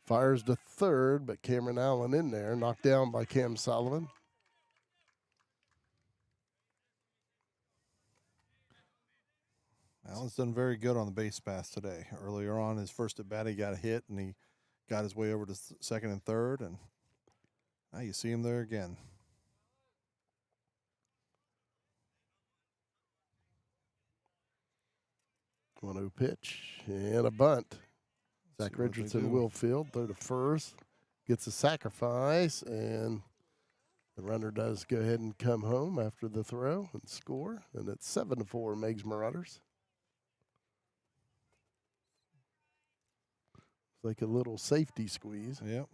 fires to third, but Cameron Allen in there, knocked down by Cam Sullivan. Allen's done very good on the base pass today. Earlier on, his first at bat, he got a hit, and he got his way over to second and third, and now you see him there again. 1-0 pitch and a bunt. Zach Richardson will field, throw to first, gets a sacrifice, and the runner does go ahead and come home after the throw and score. And it's 7-4 Meigs Marauders. It's like a little safety squeeze. Yep.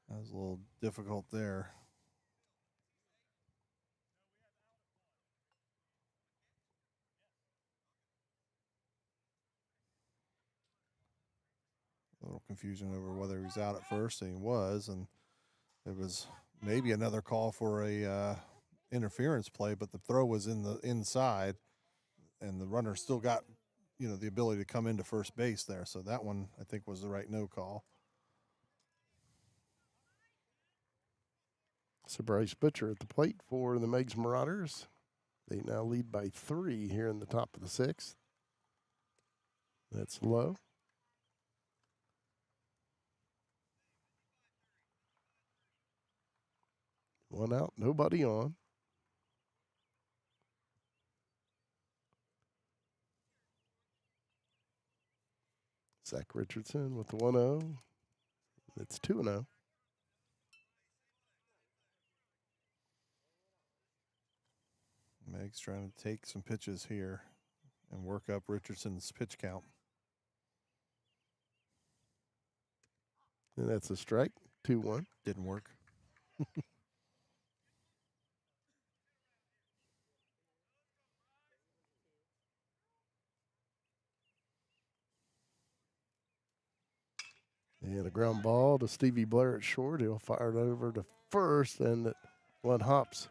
That was a little difficult there. A little confusion over whether he was out at first, and he was, and there was maybe another call for a interference play, but the throw was in the inside, and the runner still got, the ability to come into first base there. So that one, I think, was the right no call. So Bryce Butcher at the plate for the Meigs Marauders. They now lead by 3 here in the top of the 6th. That's low. One out, nobody on. Zach Richardson with the 1-0. It's 2-0. Meigs trying to take some pitches here and work up Richardson's pitch count. And that's a strike, 2-1. Didn't work. And a ground ball to Stevie Blair at short. He'll fire it over to first, and one hops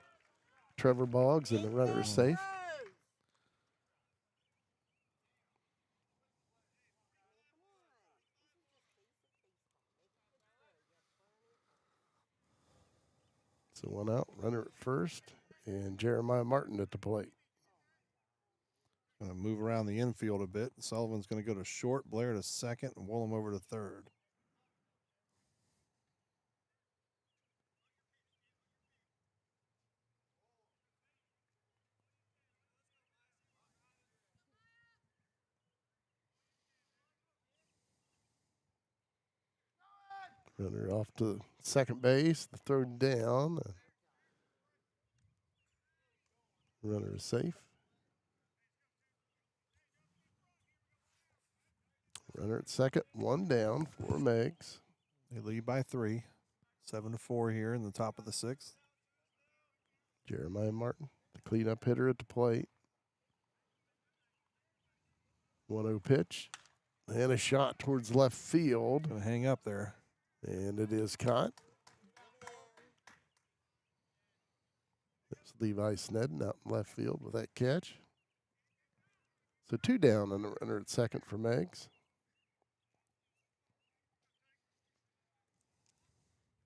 Trevor Boggs, and the runner is safe. So one out, runner at first, and Jeremiah Martin at the plate. Going to move around the infield a bit. Sullivan's going to go to short, Blair to second, and Woolham over to third. Runner off to second base, the third down. Runner is safe. Runner at second, one down for Meigs. They lead by 3, 7-4 here in the top of the 6th. Jeremiah Martin, the cleanup hitter at the plate. 1-0 pitch. And a shot towards left field. Gonna hang up there. And it is caught. There's Levi Snedden out in left field with that catch. So 2 down and a runner at second for Meigs.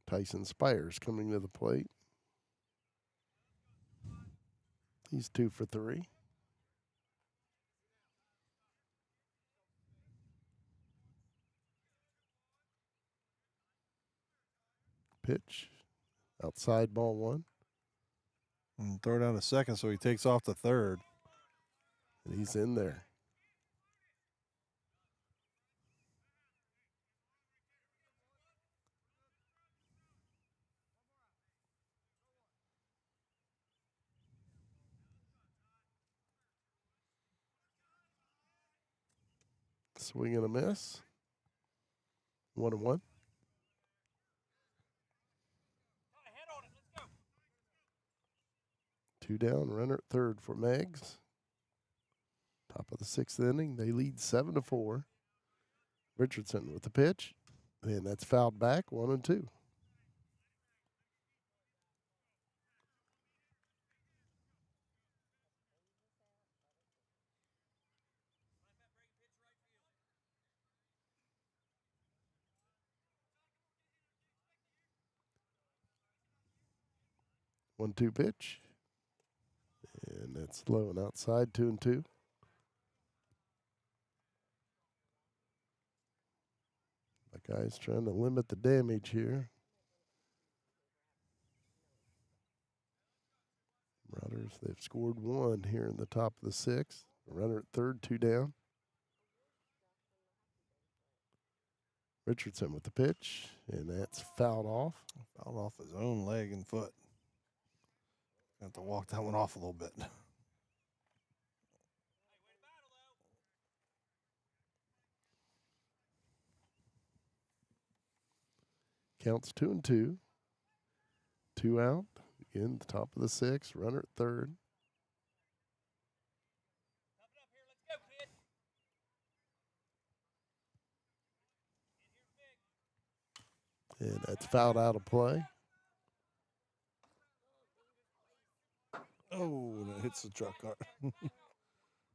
Tyson Spires coming to the plate. He's 2 for 3. Pitch. Outside, ball 1. And throw down to second, so he takes off to third. And he's in there. Swing and a miss. 1-1. Two down, runner at third for Meigs. Top of the 6th inning, they lead 7-4. Richardson with the pitch, and that's fouled back, 1-2. One-two pitch. And that's low and outside, 2-2. Buckeyes trying to limit the damage here. Marauders, they've scored 1 here in the top of the 6th. Runner at third, 2 down. Richardson with the pitch, and that's fouled off. Fouled off his own leg and foot. Have to walk that one off a little bit. Counts 2-2. 2 out. Again, the top of the 6th. Runner at third. And that's fouled out of play. Oh, and it hits the truck car.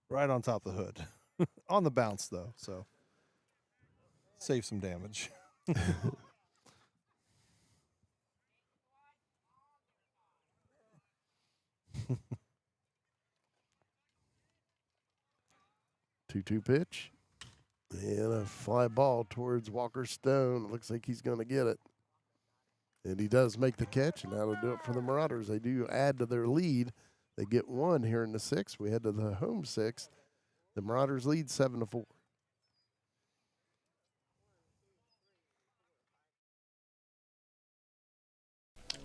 Right on top of the hood. On the bounce, though, so save some damage. 2-2 pitch. And a fly ball towards Walker Stone. Looks like he's going to get it. And he does make the catch, and that'll do it for the Marauders. They do add to their lead. They get 1 here in the 6th. We head to the home 6th. The Marauders lead 7-4.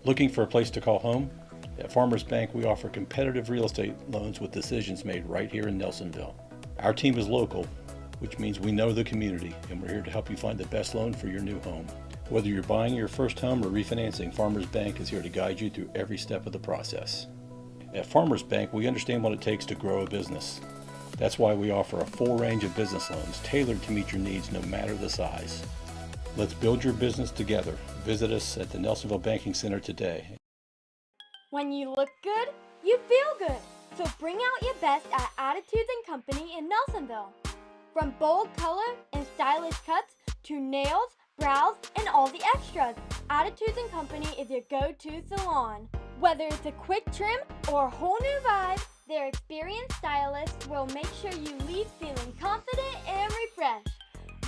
Looking for a place to call home? At Farmers Bank, we offer competitive real estate loans with decisions made right here in Nelsonville. Our team is local, which means we know the community, and we're here to help you find the best loan for your new home. Whether you're buying your first home or refinancing, Farmers Bank is here to guide you through every step of the process. At Farmers Bank, we understand what it takes to grow a business. That's why we offer a full range of business loans tailored to meet your needs no matter the size. Let's build your business together. Visit us at the Nelsonville Banking Center today. When you look good, you feel good. So bring out your best at Attitudes and Company in Nelsonville. From bold color and stylish cuts to nails, brows, and all the extras, Attitudes and Company is your go-to salon. Whether it's a quick trim or a whole new vibe, their experienced stylists will make sure you leave feeling confident and refreshed.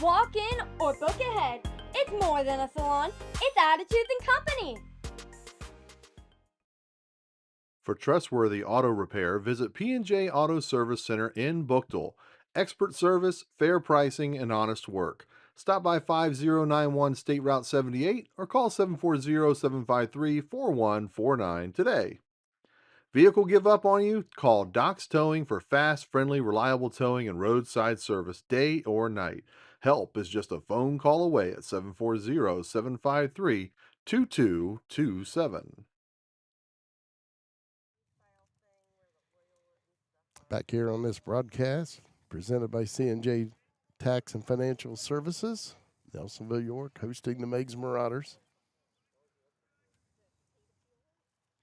Walk in or book ahead. It's more than a salon, it's Attitudes and Company. For trustworthy auto repair, visit P&J Auto Service Center in Bookdale. Expert service, fair pricing, and honest work. Stop by 5091 State Route 78 or call 740-753-4149 today. Vehicle give up on you? Call Doc's Towing for fast, friendly, reliable towing and roadside service day or night. Help is just a phone call away at 740-753-2227. Back here on this broadcast, presented by C&J Tax and Financial Services, Nelsonville-York hosting the Meigs Marauders.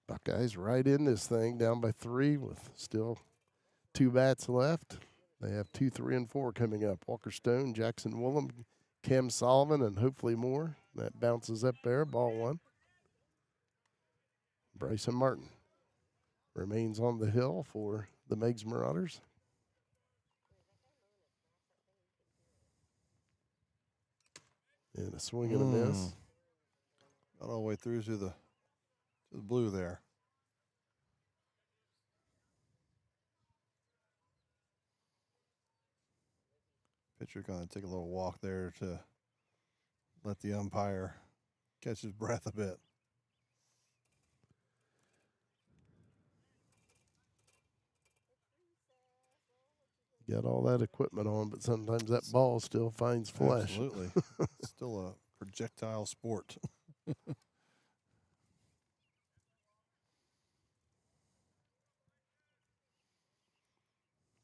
Buckeyes right in this thing, down by 3 with still 2 bats left. They have 2, 3, and 4 coming up. Walker Stone, Jackson Woolham, Cam Solomon, and hopefully more. That bounces up there, ball 1. Bryson Martin remains on the hill for the Meigs Marauders. And a swing and a miss. Got all the way through to the blue there. Pitcher going to take a little walk there to let the umpire catch his breath a bit. Got all that equipment on, but sometimes that ball still finds flesh. Absolutely. Still a projectile sport.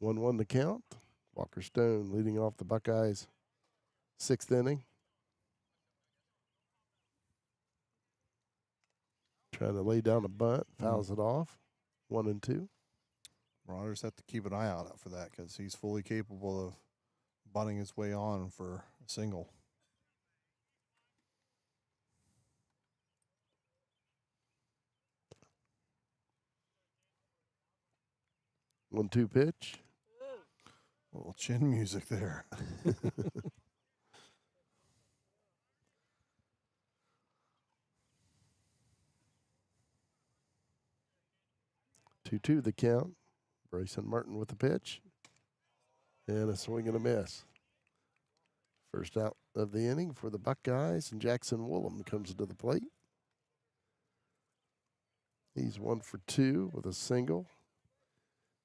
1-1 to count. Walker Stone leading off the Buckeyes' 6th inning. Trying to lay down a bunt, fouls it off. 1-2. Marauders have to keep an eye out for that because he's fully capable of bunting his way on for a single. One-two pitch. A little chin music there. 2-2 the count. Bryson Martin with the pitch. And a swing and a miss. First out of the inning for the Buckeyes, and Jackson Woolham comes to the plate. He's 1 for 2 with a single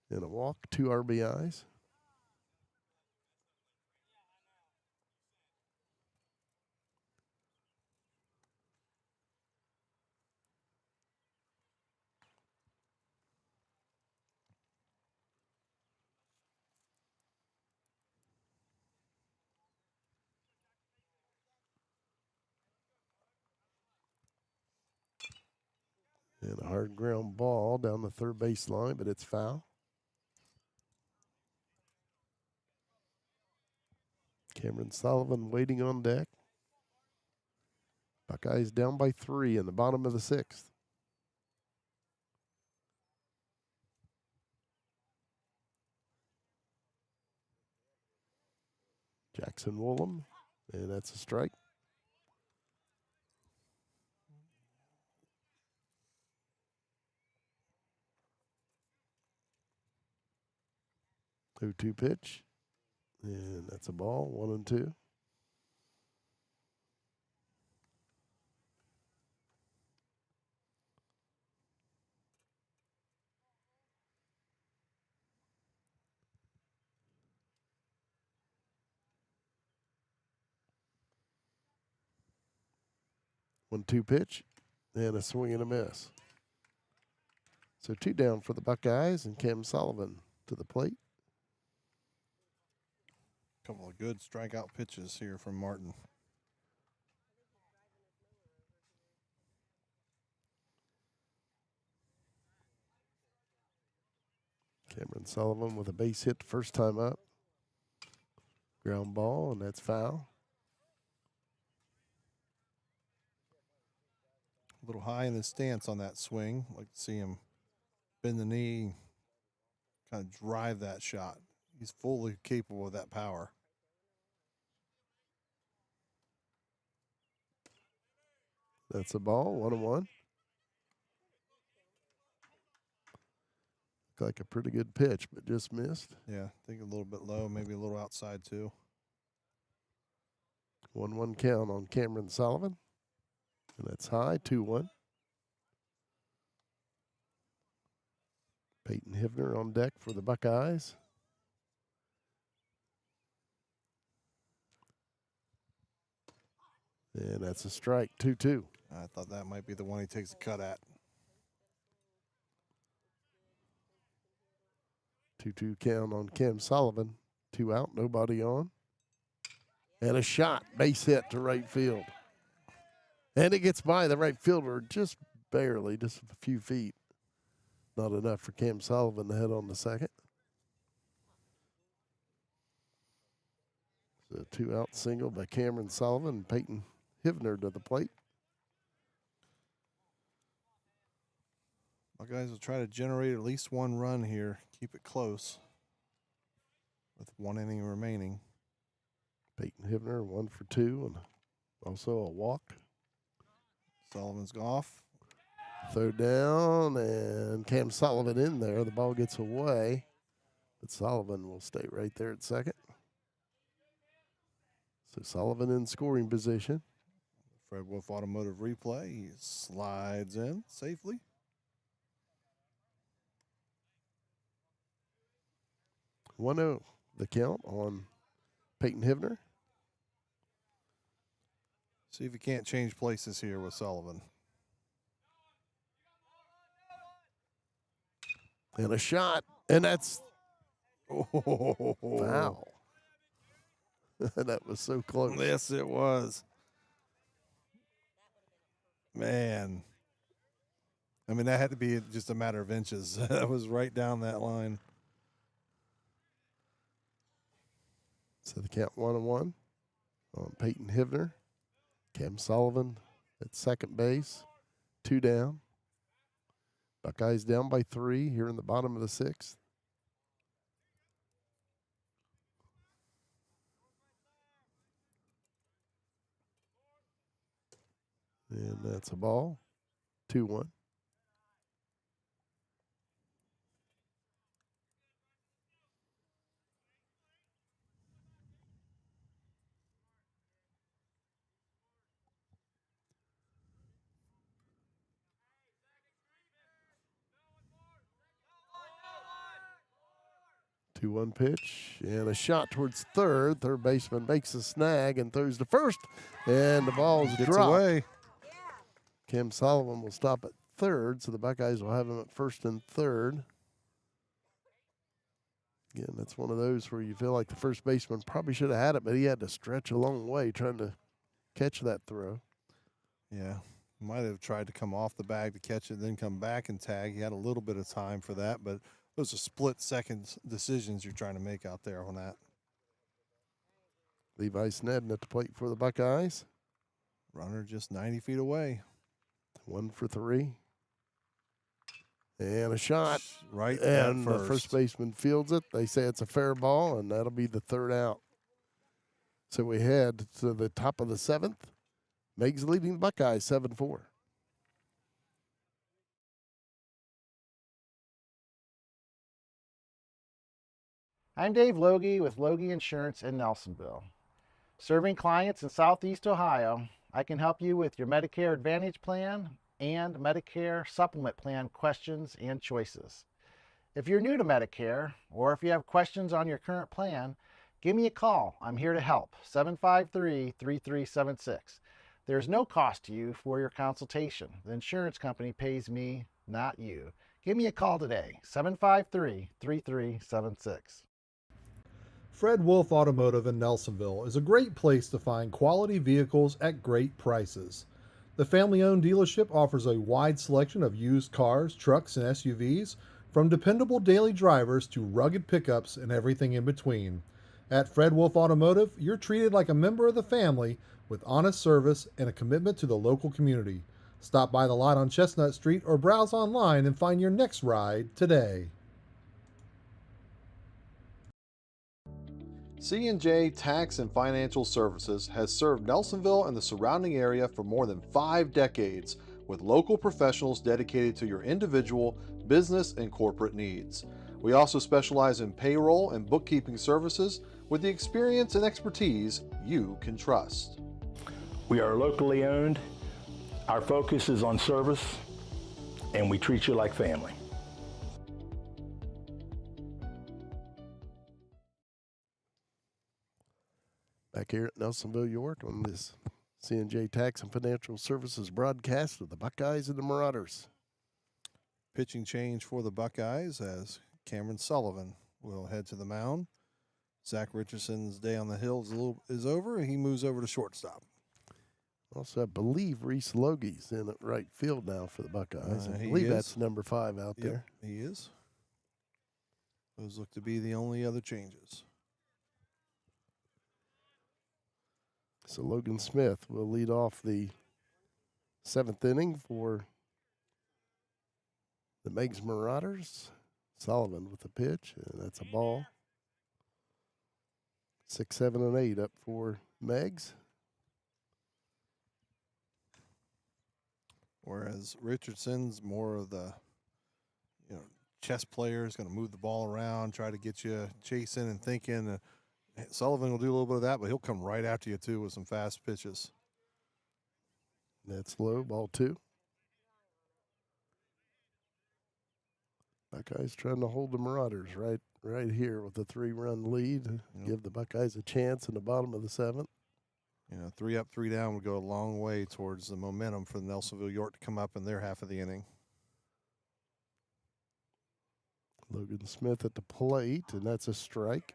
and a walk, 2 RBIs. And a hard ground ball down the third base line, but it's foul. Cameron Sullivan waiting on deck. Buckeyes down by 3 in the bottom of the 6th. Jackson Woolham, and that's a strike. Two pitch, and that's a ball. 1-2. One-two pitch, and a swing and a miss. So 2 down for the Buckeyes, and Cam Sullivan to the plate. Couple of good strikeout pitches here from Martin. Cameron Sullivan with a base hit the first time up. Ground ball, and that's foul. A little high in his stance on that swing. Like to see him bend the knee, kind of drive that shot. He's fully capable of that power. That's a ball, 1-1. Looked like a pretty good pitch, but just missed. Yeah, I think a little bit low, maybe a little outside too. 1-1 count on Cameron Sullivan. And that's high, 2-1. Peyton Hivner on deck for the Buckeyes. And that's a strike, 2-2. I thought that might be the one he takes a cut at. 2-2 count on Cam Sullivan. 2 out, nobody on. And a shot, base hit to right field. And it gets by the right fielder just barely, just a few feet. Not enough for Cam Sullivan to head on the second. So 2 out single by Cameron Sullivan and Peyton Hivner to the plate. Buckeyes will try to generate at least 1 run here, keep it close with 1 inning remaining. Peyton Hivner 1 for 2 and also a walk. Sullivan's off. Third down and Cam Sullivan in there. The ball gets away, but Sullivan will stay right there at second. So Sullivan in scoring position. Fred Wolfe Automotive replay. He slides in safely. (1-0) the count on Peyton Hivner. See if he can't change places here with Sullivan. And a shot, and that's wow. That was so close. Yes, it was. Man. I mean, that had to be just a matter of inches. That was right down that line. So the count 1-1 on Peyton Hivner. Cam Sullivan at second base, 2 down. Buckeyes down by 3 here in the bottom of the 6th. And that's a ball, 2-1. Two-one pitch and a shot towards third. Third baseman makes a snag and throws to first, and the ball is dropped. Away. Cam Sullivan will stop at third, so the Buckeyes will have him at first and third. Again, that's one of those where you feel like the first baseman probably should have had it, but he had to stretch a long way trying to catch that throw. Yeah, might have tried to come off the bag to catch it, then come back and tag. He had a little bit of time for that, but those are split-second decisions you're trying to make out there on that. Levi Snedden at the plate for the Buckeyes. Runner just 90 feet away. 1 for 3. And a shot. Right and at first. The first baseman fields it. They say it's a fair ball, and that'll be the third out. So we head to the top of the 7th. Meigs leading the Buckeyes 7-4. I'm Dave Loge with Loge Insurance in Nelsonville. Serving clients in Southeast Ohio, I can help you with your Medicare Advantage plan and Medicare Supplement plan questions and choices. If you're new to Medicare, or if you have questions on your current plan, give me a call. I'm here to help, 753-3376. There's no cost to you for your consultation. The insurance company pays me, not you. Give me a call today, 753-3376. Fred Wolfe Automotive in Nelsonville is a great place to find quality vehicles at great prices. The family-owned dealership offers a wide selection of used cars, trucks, and SUVs, from dependable daily drivers to rugged pickups and everything in between. At Fred Wolfe Automotive, you're treated like a member of the family with honest service and a commitment to the local community. Stop by the lot on Chestnut Street or browse online and find your next ride today. C&J Tax and Financial Services has served Nelsonville and the surrounding area for more than 5 decades with local professionals dedicated to your individual, business, and corporate needs. We also specialize in payroll and bookkeeping services with the experience and expertise you can trust. We are locally owned. Our focus is on service, and we treat you like family. Back here at Nelsonville-York on this C&J Tax and Financial Services broadcast of the Buckeyes and the Marauders. Pitching change for the Buckeyes as Cameron Sullivan will head to the mound. Zach Richardson's day on the hill is over, and he moves over to shortstop. Also, I believe Reese Loge's in at right field now for the Buckeyes. I He believe is. that's number 5 out there. He is. Those look to be the only other changes. So Logan Smith will lead off the 7th inning for the Meigs Marauders. Sullivan with the pitch, and that's a ball. 6, 7, and 8 up for Meigs. Whereas Richardson's more of the, chess player, is going to move the ball around, try to get you chasing and thinking. Sullivan will do a little bit of that, but he'll come right after you too with some fast pitches. That's low, ball 2. Buckeyes trying to hold the Marauders right here with a 3-run lead. Give the Buckeyes a chance in the bottom of the 7th. 3 up, 3 down would go a long way towards the momentum for the Nelsonville-York to come up in their half of the inning. Logan Smith at the plate, and that's a strike.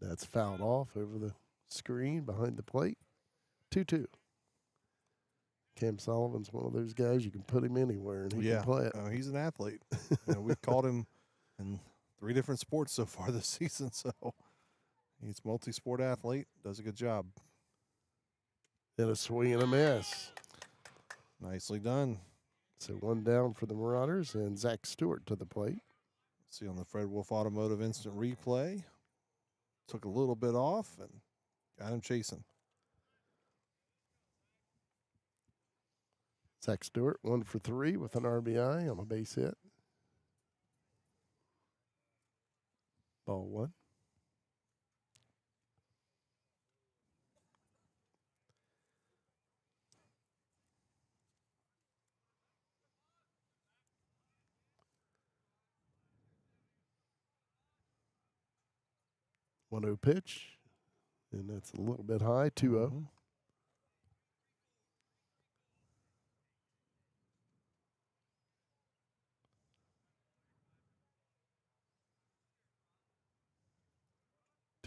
That's fouled off over the screen behind the plate. 2-2. Cam Sullivan's one of those guys you can put him anywhere and he can play it. He's an athlete. We've called him in 3 different sports so far this season, so he's a multi-sport athlete, does a good job. And a swing and a miss. Nicely done. So 1 down for the Marauders and Zach Stewart to the plate. See on the Fred Wolfe Automotive instant replay. Took a little bit off and got him chasing. Zach Stewart 1 for 3 with an RBI on a base hit. Ball 1. One 0 pitch, and that's a little bit high. 2-0.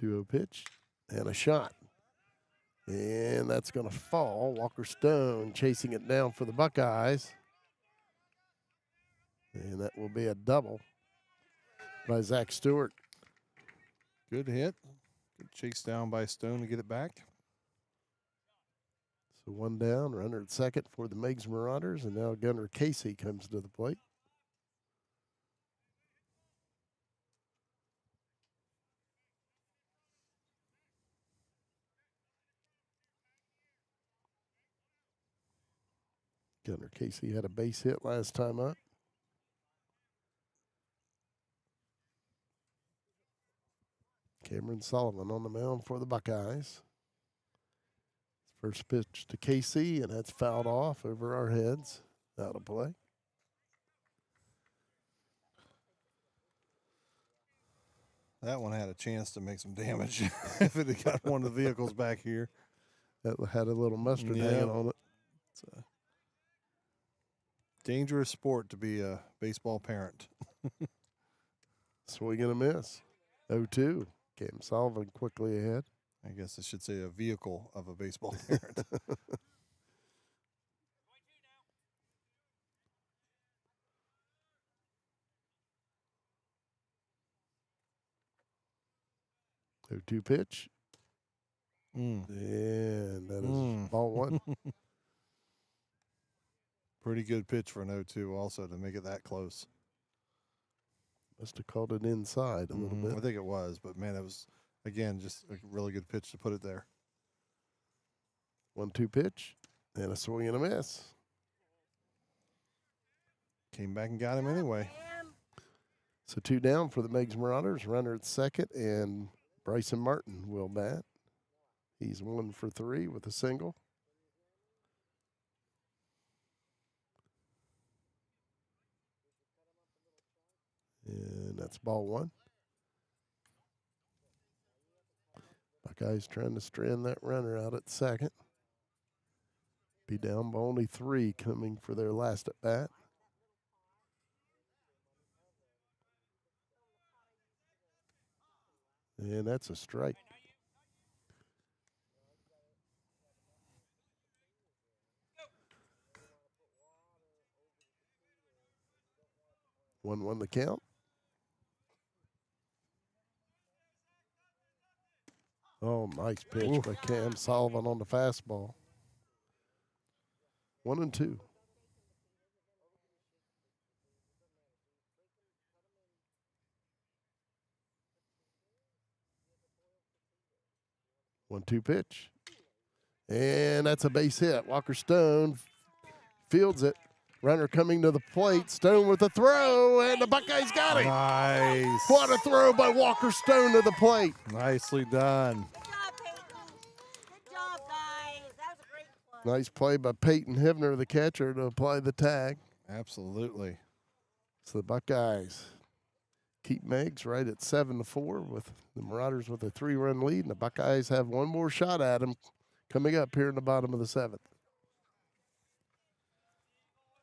2-0 pitch and a shot. And that's going to fall. Walker Stone chasing it down for the Buckeyes. And that will be a double by Zach Stewart. Good hit. Good chase down by Stone to get it back. So 1 down, runner at second for the Meigs Marauders, and now Gunnar Casey comes to the plate. Gunnar Casey had a base hit last time up. Cameron Sullivan on the mound for the Buckeyes. First pitch to Casey, and that's fouled off over our heads. Out of play. That one had a chance to make some damage if it had got one of the vehicles back here. That had a little mustard hanging on it. It's a dangerous sport to be a baseball parent. Swing and a miss. 0-2. Cam Sullivan quickly ahead. I guess I should say a vehicle of a baseball parent. Oh, 2 pitch. And that is ball 1. Pretty good pitch for an 0-2 also to make it that close. Must have called it inside a little bit. I think it was, but man, it was, again, just a really good pitch to put it there. 1-2 pitch, and a swing and a miss. Came back and got him anyway. So 2 down for the Meigs Marauders. Runner at second, and Bryson Martin will bat. He's 1 for 3 with a single. And that's ball 1. Buckeyes trying to strand that runner out at second. Be down by only 3 coming for their last at bat. And that's a strike. One the count. Oh, nice pitch by Cam Sullivan on the fastball. 1-2. One-two pitch. And that's a base hit. Walker Stone fields it. Runner coming to the plate. Stone with a throw, and the Buckeyes got it. Nice. What a throw by Walker Stone to the plate. Nicely done. Good job, Peyton. Good job, guys. That was a great play. Nice play by Peyton Hivner, the catcher, to apply the tag. Absolutely. So the Buckeyes keep Meigs right at 7-4 with the Marauders with a 3-run lead, and the Buckeyes have one more shot at them coming up here in the bottom of the 7th.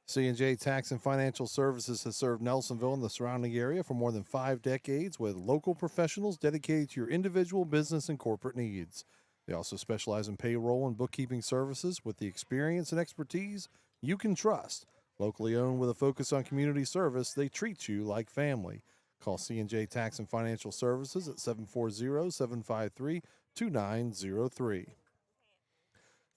C&J Tax and Financial Services has served Nelsonville and the surrounding area for more than 5 decades with local professionals dedicated to your individual business and corporate needs. They also specialize in payroll and bookkeeping services with the experience and expertise you can trust. Locally owned with a focus on community service, they treat you like family. Call C&J Tax and Financial Services at 740-753-2903.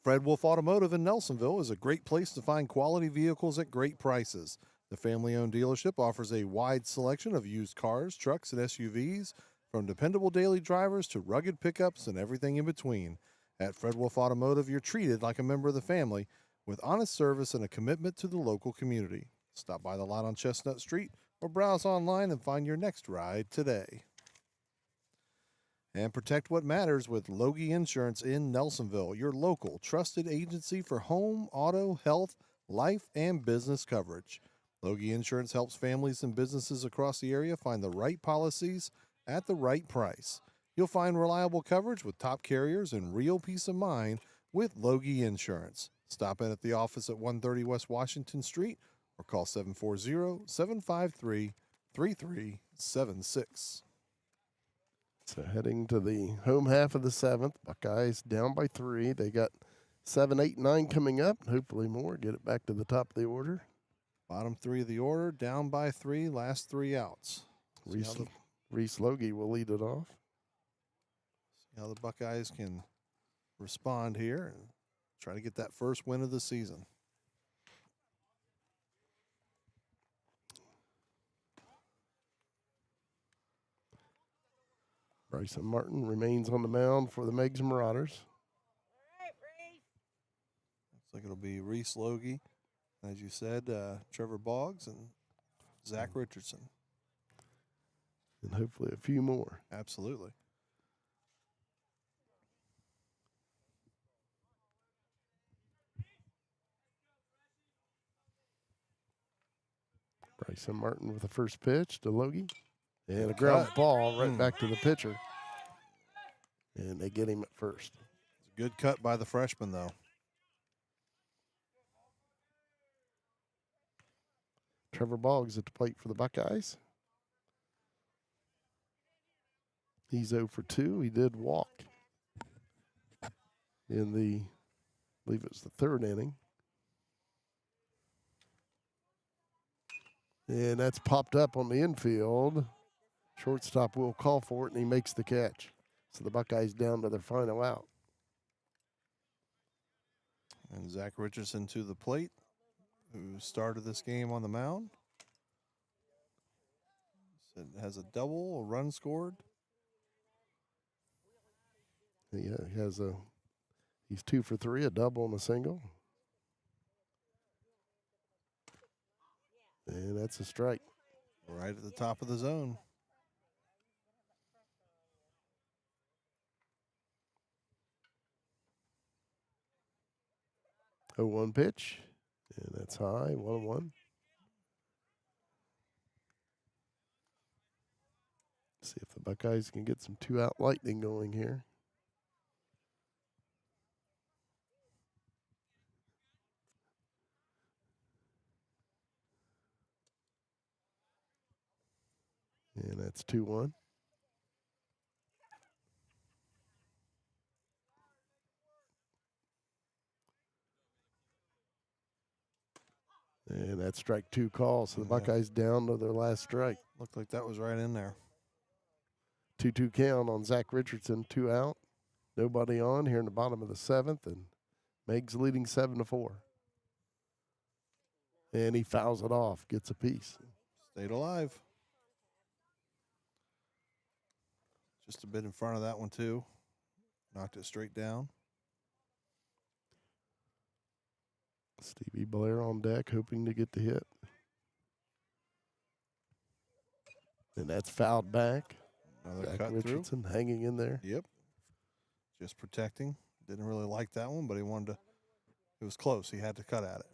Fred Wolfe Automotive in Nelsonville is a great place to find quality vehicles at great prices. The family-owned dealership offers a wide selection of used cars, trucks, and SUVs, from dependable daily drivers to rugged pickups and everything in between. At Fred Wolfe Automotive, you're treated like a member of the family with honest service and a commitment to the local community. Stop by the lot on Chestnut Street or browse online and find your next ride today. And protect what matters with Loge Insurance in Nelsonville, your local trusted agency for home, auto, health, life, and business coverage. Loge Insurance helps families and businesses across the area find the right policies at the right price. You'll find reliable coverage with top carriers and real peace of mind with Loge Insurance. Stop in at the office at 130 West Washington Street or call 740-753-3376. So heading to the home half of the 7th, Buckeyes down by 3. They got 7, 8, 9 coming up. Hopefully more. Get it back to the top of the order. Bottom 3 of the order, down by 3, last 3 outs. Reese Logie will lead it off. See how the Buckeyes can respond here and try to get that first win of the season. Bryson Martin remains on the mound for the Meigs Marauders. Looks like it'll be Reese Logie, as you said, Trevor Boggs, and Zach Richardson. And hopefully a few more. Absolutely. Bryson Martin with the first pitch to Logie. And a ground ball right back to the pitcher. And they get him at first. It's a good cut by the freshman, though. Trevor Boggs at the plate for the Buckeyes. He's 0 for 2. He did walk in the, I believe it was the 3rd inning. And that's popped up on the infield. Shortstop will call for it, and he makes the catch. So the Buckeyes down to their final out. And Zach Richardson to the plate, who started this game on the mound. It has a double, a run scored. Yeah, He's 2 for 3, a double and a single. And that's a strike. Right at the top of the zone. Oh, 1 pitch. And that's high, 1-1. See if the Buckeyes can get some 2-out lightning going here. And that's 2-1. And that's strike 2 call. So the Buckeyes down to their last strike. Looked like that was right in there. 2-2 count on Zach Richardson, 2 out. Nobody on here in the bottom of the 7th, and Meigs leading 7-4. And he fouls it off, gets a piece. Stayed alive. Just a bit in front of that one, too. Knocked it straight down. Stevie Blair on deck, hoping to get the hit. And that's fouled back. Another Zach cut Richardson hanging in there. Yep. Just protecting. Didn't really like that one, but he wanted to. It was close. He had to cut at it.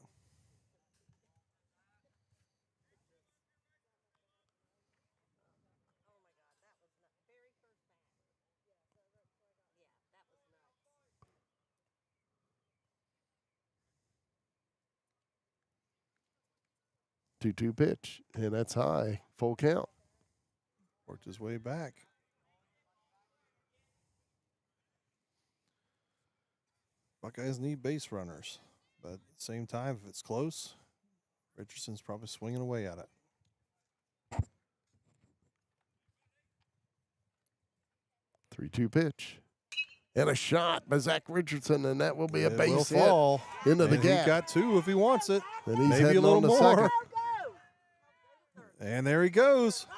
Two pitch, and that's high. Full count. Worked his way back. Buckeyes need base runners, but at the same time, if it's close, Richardson's probably swinging away at it. 3-2 pitch. And a shot by Zach Richardson, and that will be a It base will hit fall into the and gap. He got 2 if he wants it. And he's maybe a heading little on to more. second. And there he goes.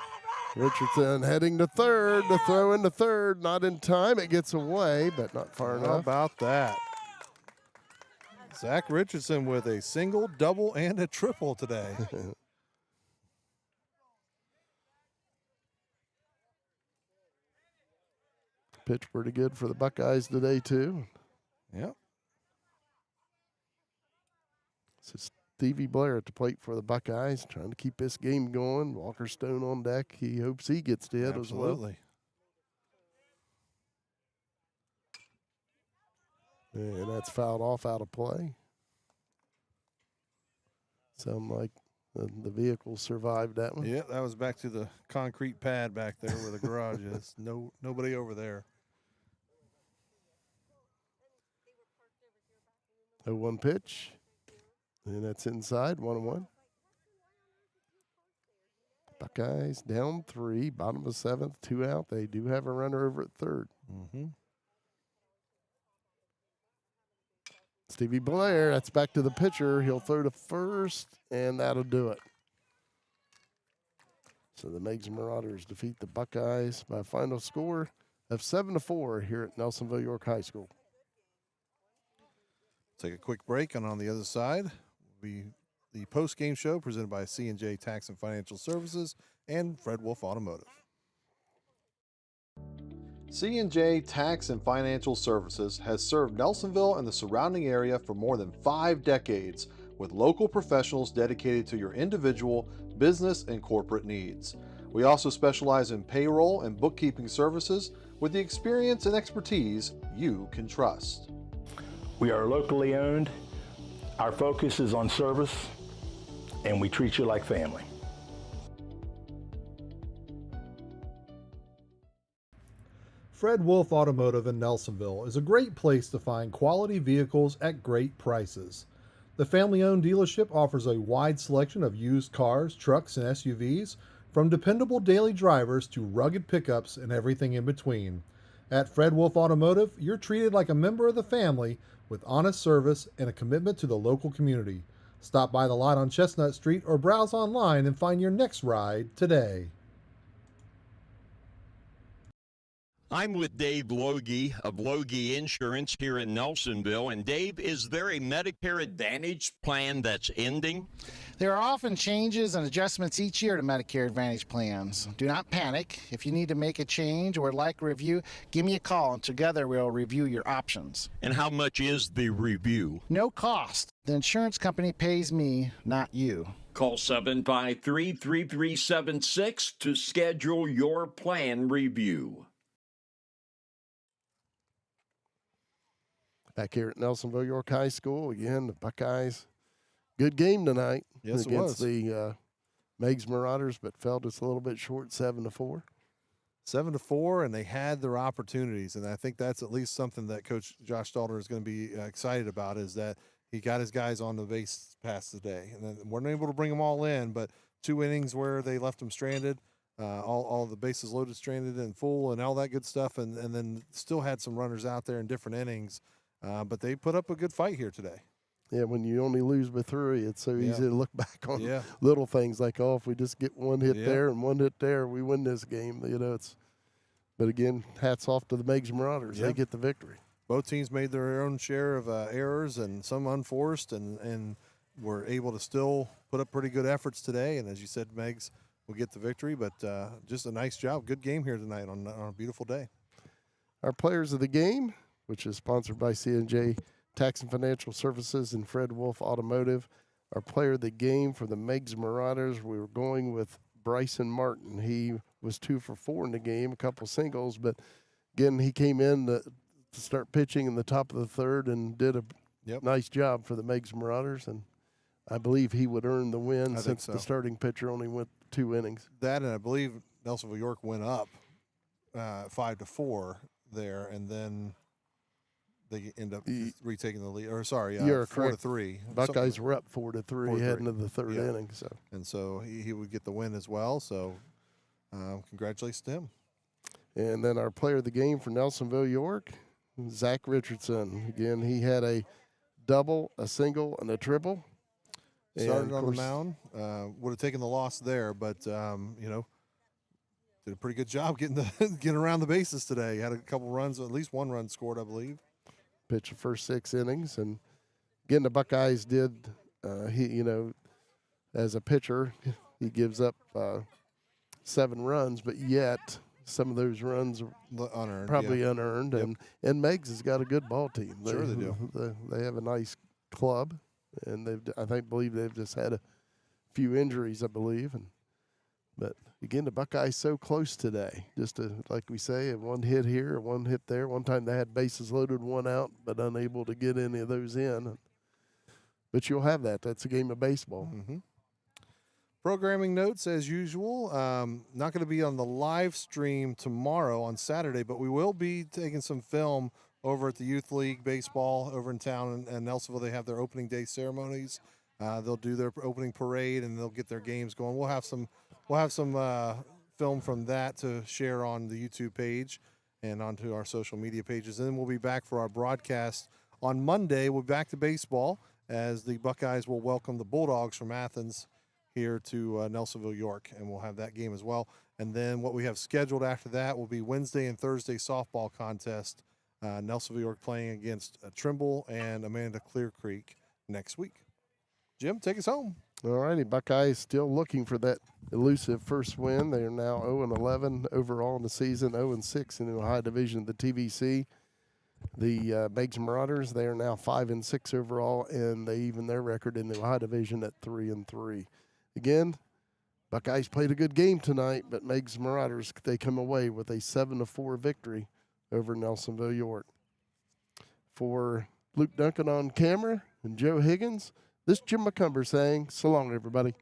Richardson heading to third. The throw into third, not in time. It gets away, but not far How enough. about that? Zach Richardson with a single, double, and a triple today. Pitch pretty good for the Buckeyes today, too. Yep. So Stevie Blair at the plate for the Buckeyes, trying to keep this game going. Walker Stone on deck. He hopes he gets the hit as well. Absolutely. And that's fouled off out of play. Sound like the vehicle survived that one. Yeah, that was back to the concrete pad back there where the garage is. Nobody over there. 0-1 pitch. And that's inside, 1-1. Buckeyes down 3, bottom of the 7th, 2 out. They do have a runner over at third. Mm-hmm. Stevie Blair, that's back to the pitcher. He'll throw to first, and that'll do it. So the Meigs Marauders defeat the Buckeyes by a final score of 7-4 here at Nelsonville-York High School. Take a quick break, and on the other side will be the post-game show presented by C&J Tax and Financial Services and Fred Wolfe Automotive. C&J Tax and Financial Services has served Nelsonville and the surrounding area for more than 5 decades with local professionals dedicated to your individual, business, and corporate needs. We also specialize in payroll and bookkeeping services with the experience and expertise you can trust. We are locally owned. Our focus is on service, and we treat you like family. Fred Wolfe Automotive in Nelsonville is a great place to find quality vehicles at great prices. The family-owned dealership offers a wide selection of used cars, trucks, and SUVs, from dependable daily drivers to rugged pickups and everything in between. At Fred Wolfe Automotive, you're treated like a member of the family with honest service and a commitment to the local community. Stop by the lot on Chestnut Street or browse online and find your next ride today. I'm with Dave Loge of Loge Insurance here in Nelsonville. And Dave, is there a Medicare Advantage plan that's ending? There are often changes and adjustments each year to Medicare Advantage plans. Do not panic. If you need to make a change or would like a review, give me a call and together we'll review your options. And how much is the review? No cost. The insurance company pays me, not you. Call 753-3376 to schedule your plan review. Back here at Nelsonville-York High School, again, the Buckeyes. Good game tonight Yes, it against was. the Meigs Marauders, but fell just a little bit short, 7-4. 7-4, and they had their opportunities, and I think that's at least something that Coach Josh Stalter is going to be excited about, is that he got his guys on the base pass today, and then weren't able to bring them all in, but 2 innings where they left them stranded, all the bases loaded, stranded, and full, and all that good stuff, and then still had some runners out there in different innings, but they put up a good fight here today. Yeah, when you only lose by 3, it's so easy to look back on little things like, oh, if we just get one hit there and one hit there, we win this game. You know, but again, hats off to the Meigs Marauders. They get the victory. Both teams made their own share of errors and some unforced, and were able to still put up pretty good efforts today. And as you said, Meigs will get the victory, but just a nice job. Good game here tonight on a beautiful day. Our players of the game, which is sponsored by C&J Tax and Financial Services and Fred Wolfe Automotive. Our player of the game for the Meigs Marauders, we were going with Bryson Martin. He was 2 for 4 in the game, a couple singles, but again, he came in to start pitching in the top of the 3rd and did a nice job for the Meigs Marauders, and I believe he would earn the win since the starting pitcher only went 2 innings. That, and I believe Nelsonville-York went up 5-4 there, and then they end up retaking the lead. Or sorry, 4-3. Buckeyes were up 4-3 heading into the 3rd inning. So he would get the win as well. So congratulations to him. And then our player of the game for Nelsonville-York, Zach Richardson. Again, he had a double, a single, and a triple. Started on the mound. Would have taken the loss there, but did a pretty good job getting around the bases today. Had a couple runs, at least 1 run scored, I believe. Pitched the first 6 innings, and again, the Buckeyes did. As a pitcher, he gives up 7 runs, but yet some of those runs are unearned, probably unearned. And Meigs has got a good ball team. Sure, they do. They have a nice club, and I believe they've just had a few injuries, I believe, but again, the Buckeyes so close today. Just like we say, 1 hit here, 1 hit there. One time they had bases loaded, 1 out, but unable to get any of those in. But you'll have that. That's a game of baseball. Mm-hmm. Programming notes, as usual. Not going to be on the live stream tomorrow on Saturday, but we will be taking some film over at the Youth League Baseball over in town in Nelsonville. They have their opening day ceremonies. They'll do their opening parade, and they'll get their games going. We'll have some film from that to share on the YouTube page and onto our social media pages. And then we'll be back for our broadcast on Monday. We'll be back to baseball as the Buckeyes will welcome the Bulldogs from Athens here to Nelsonville-York, and we'll have that game as well. And then what we have scheduled after that will be Wednesday and Thursday softball contest. Nelsonville-York playing against Trimble and Amanda Clear Creek next week. Jim, take us home. All righty, Buckeyes still looking for that elusive first win. They are now 0-11 overall in the season, 0-6 in the Ohio Division of the TVC. The Meigs Marauders, they are now 5-6 overall, and they even their record in the Ohio Division at 3-3. Again, Buckeyes played a good game tonight, but Meigs Marauders, they come away with a 7-4 victory over Nelsonville-York. For Luke Duncan on camera and Joe Higgins, this is Jim McCumber saying so long, everybody.